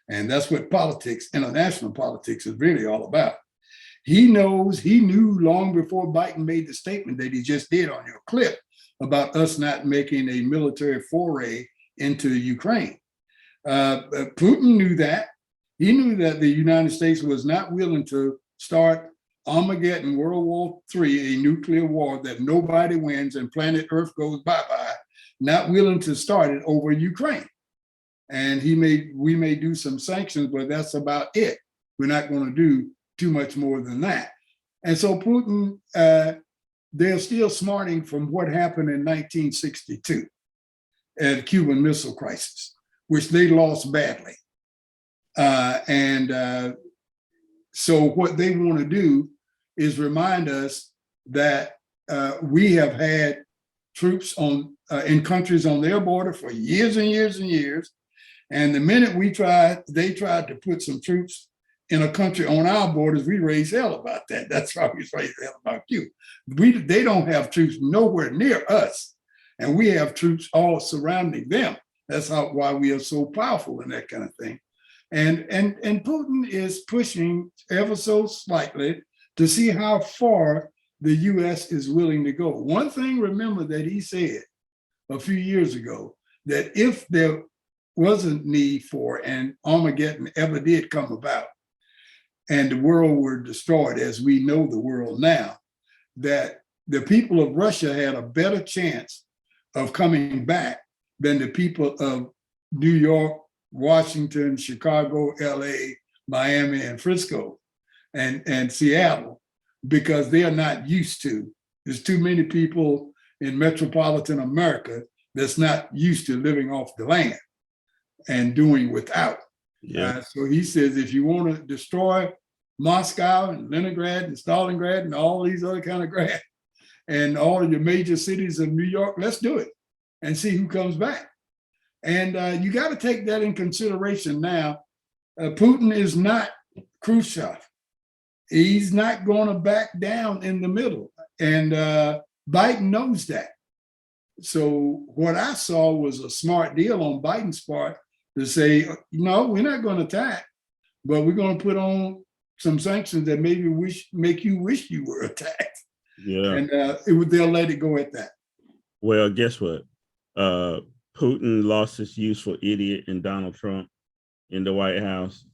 And that's what politics, international politics, is really all about. He knew long before Biden made the statement that he just did on your clip about us not making a military foray into Ukraine. Putin knew that. He knew that the United States was not willing to start Armageddon, World War III, a nuclear war that nobody wins and planet Earth goes bye-bye, not willing to start it over Ukraine. And we may do some sanctions, but that's about it. We're not going to do too much more than that. And so Putin, they're still smarting from what happened in 1962 at the Cuban Missile Crisis, which they lost badly. So what they want to do is remind us that we have had troops in countries on their border for years and years and years. And the minute they tried to put some troops in a country on our borders, we raised hell about that. That's why we raised hell about Cuba. They don't have troops nowhere near us, and we have troops all surrounding them. That's why we are so powerful and that kind of thing. And Putin is pushing ever so slightly to see how far the U.S. is willing to go. One thing, remember, that he said a few years ago, that if there wasn't need for and Armageddon ever did come about and the world were destroyed as we know the world now, that the people of Russia had a better chance of coming back than the people of New York, Washington, Chicago, LA, Miami, and Frisco, and Seattle, because they are not used to. There's too many people in metropolitan America that's not used to living off the land and doing without. Yeah. So he says, if you want to destroy Moscow and Leningrad and Stalingrad and all these other kind of grad and all of your major cities of New York, let's do it and see who comes back. And you got to take that in consideration now. Putin is not Khrushchev. He's not going to back down in the middle. And Biden knows that. So what I saw was a smart deal on Biden's part to say, no, we're not going to attack, but we're going to put on some sanctions that maybe make you wish you were attacked. Yeah. And they'll let it go at that. Well, guess what? Putin lost his useful idiot in Donald Trump in the White House.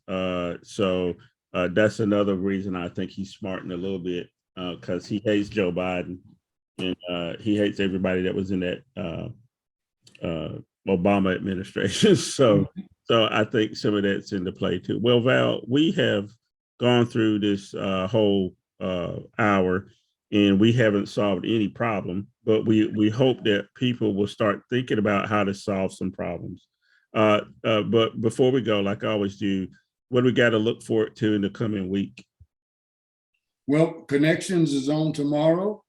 So that's another reason I think he's smarting a little bit, because he hates Joe Biden and he hates everybody that was in that Obama administration. So I think some of that's into play too. Well, Val, we have gone through this whole hour and we haven't solved any problem, but we hope that people will start thinking about how to solve some problems. But before we go, like I always do, what do we got to look forward to in the coming week? Well, Connections is on tomorrow.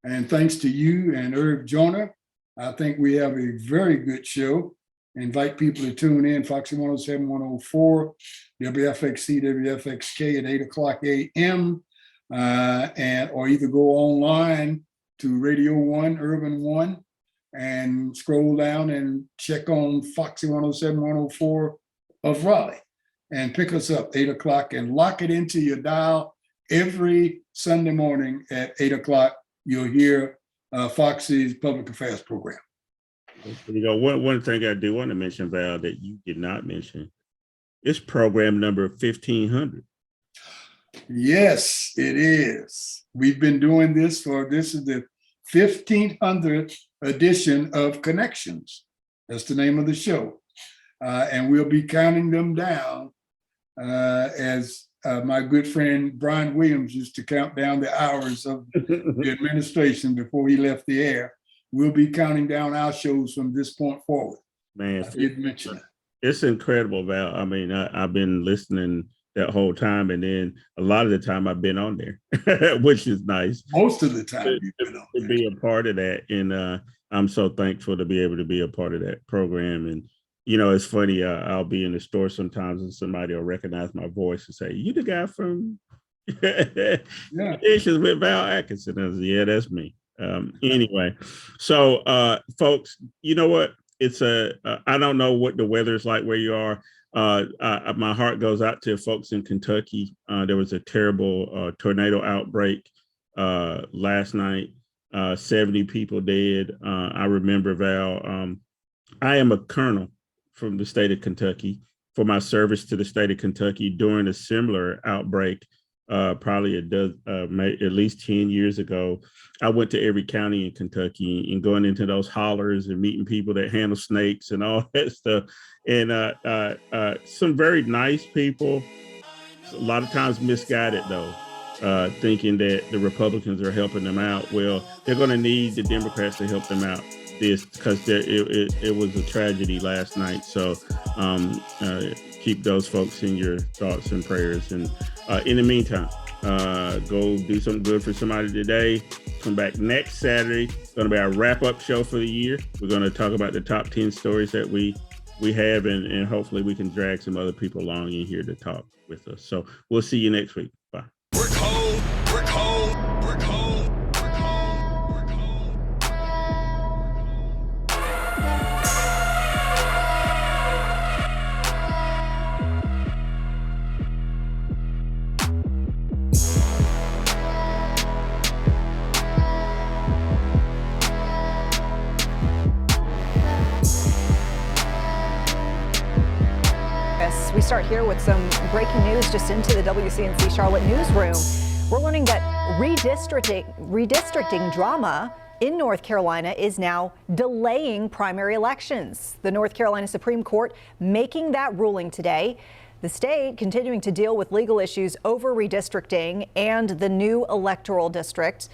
And thanks to you and Irv Joyner, I think we have a very good show. Invite people to tune in, Foxy 107, 104, WFXC, WFXK at 8 o'clock a.m. Or either go online to Radio 1, Urban 1, and scroll down and check on Foxy 107, 104 of Raleigh and pick us up 8 o'clock and lock it into your dial every Sunday morning at 8 o'clock, you'll hear Foxy's public affairs program. You know, one thing I do want to mention, Val, that you did not mention, it's program number 1500. Yes, it is. We've been doing this this is the 1500th edition of Connections. That's the name of the show. And we'll be counting them down as my good friend Brian Williams used to count down the hours of the administration before he left the air. We'll be counting down our shows from this point forward. Man, I did mention it. It's incredible, Val. I mean, I've been listening that whole time, and then a lot of the time I've been on there, which is nice. Most of the time to be a part of that, and I'm so thankful to be able to be a part of that program. And you know, it's funny. I'll be in the store sometimes, and somebody will recognize my voice and say, "You the guy from Issues with Val Atkinson?" I say, "Yeah, that's me." Anyway, so folks, you know what? It's I don't know what the weather's like where you are. My heart goes out to folks in Kentucky. There was a terrible tornado outbreak last night. 70 people dead. I remember, Val, I am a colonel from the state of Kentucky. For my service to the state of Kentucky during a similar outbreak, probably at least 10 years ago, I went to every county in Kentucky and going into those hollers and meeting people that handle snakes and all that stuff. And some very nice people, a lot of times misguided though, thinking that the Republicans are helping them out. Well, they're going to need the Democrats to help them out because it was a tragedy last night. So keep those folks in your thoughts and prayers. And in the meantime, go do something good for somebody today. Come back next Saturday. It's going to be our wrap-up show for the year. We're going to talk about the top 10 stories that we have, and hopefully we can drag some other people along in here to talk with us. So we'll see you next week. Bye. We're cold. We're cold. We're cold. We're cold. We're cold. We start here with some breaking news just into the WCNC Charlotte newsroom. We're learning that redistricting drama in North Carolina is now delaying primary elections. The North Carolina Supreme Court making that ruling today. The state continuing to deal with legal issues over redistricting and the new electoral district.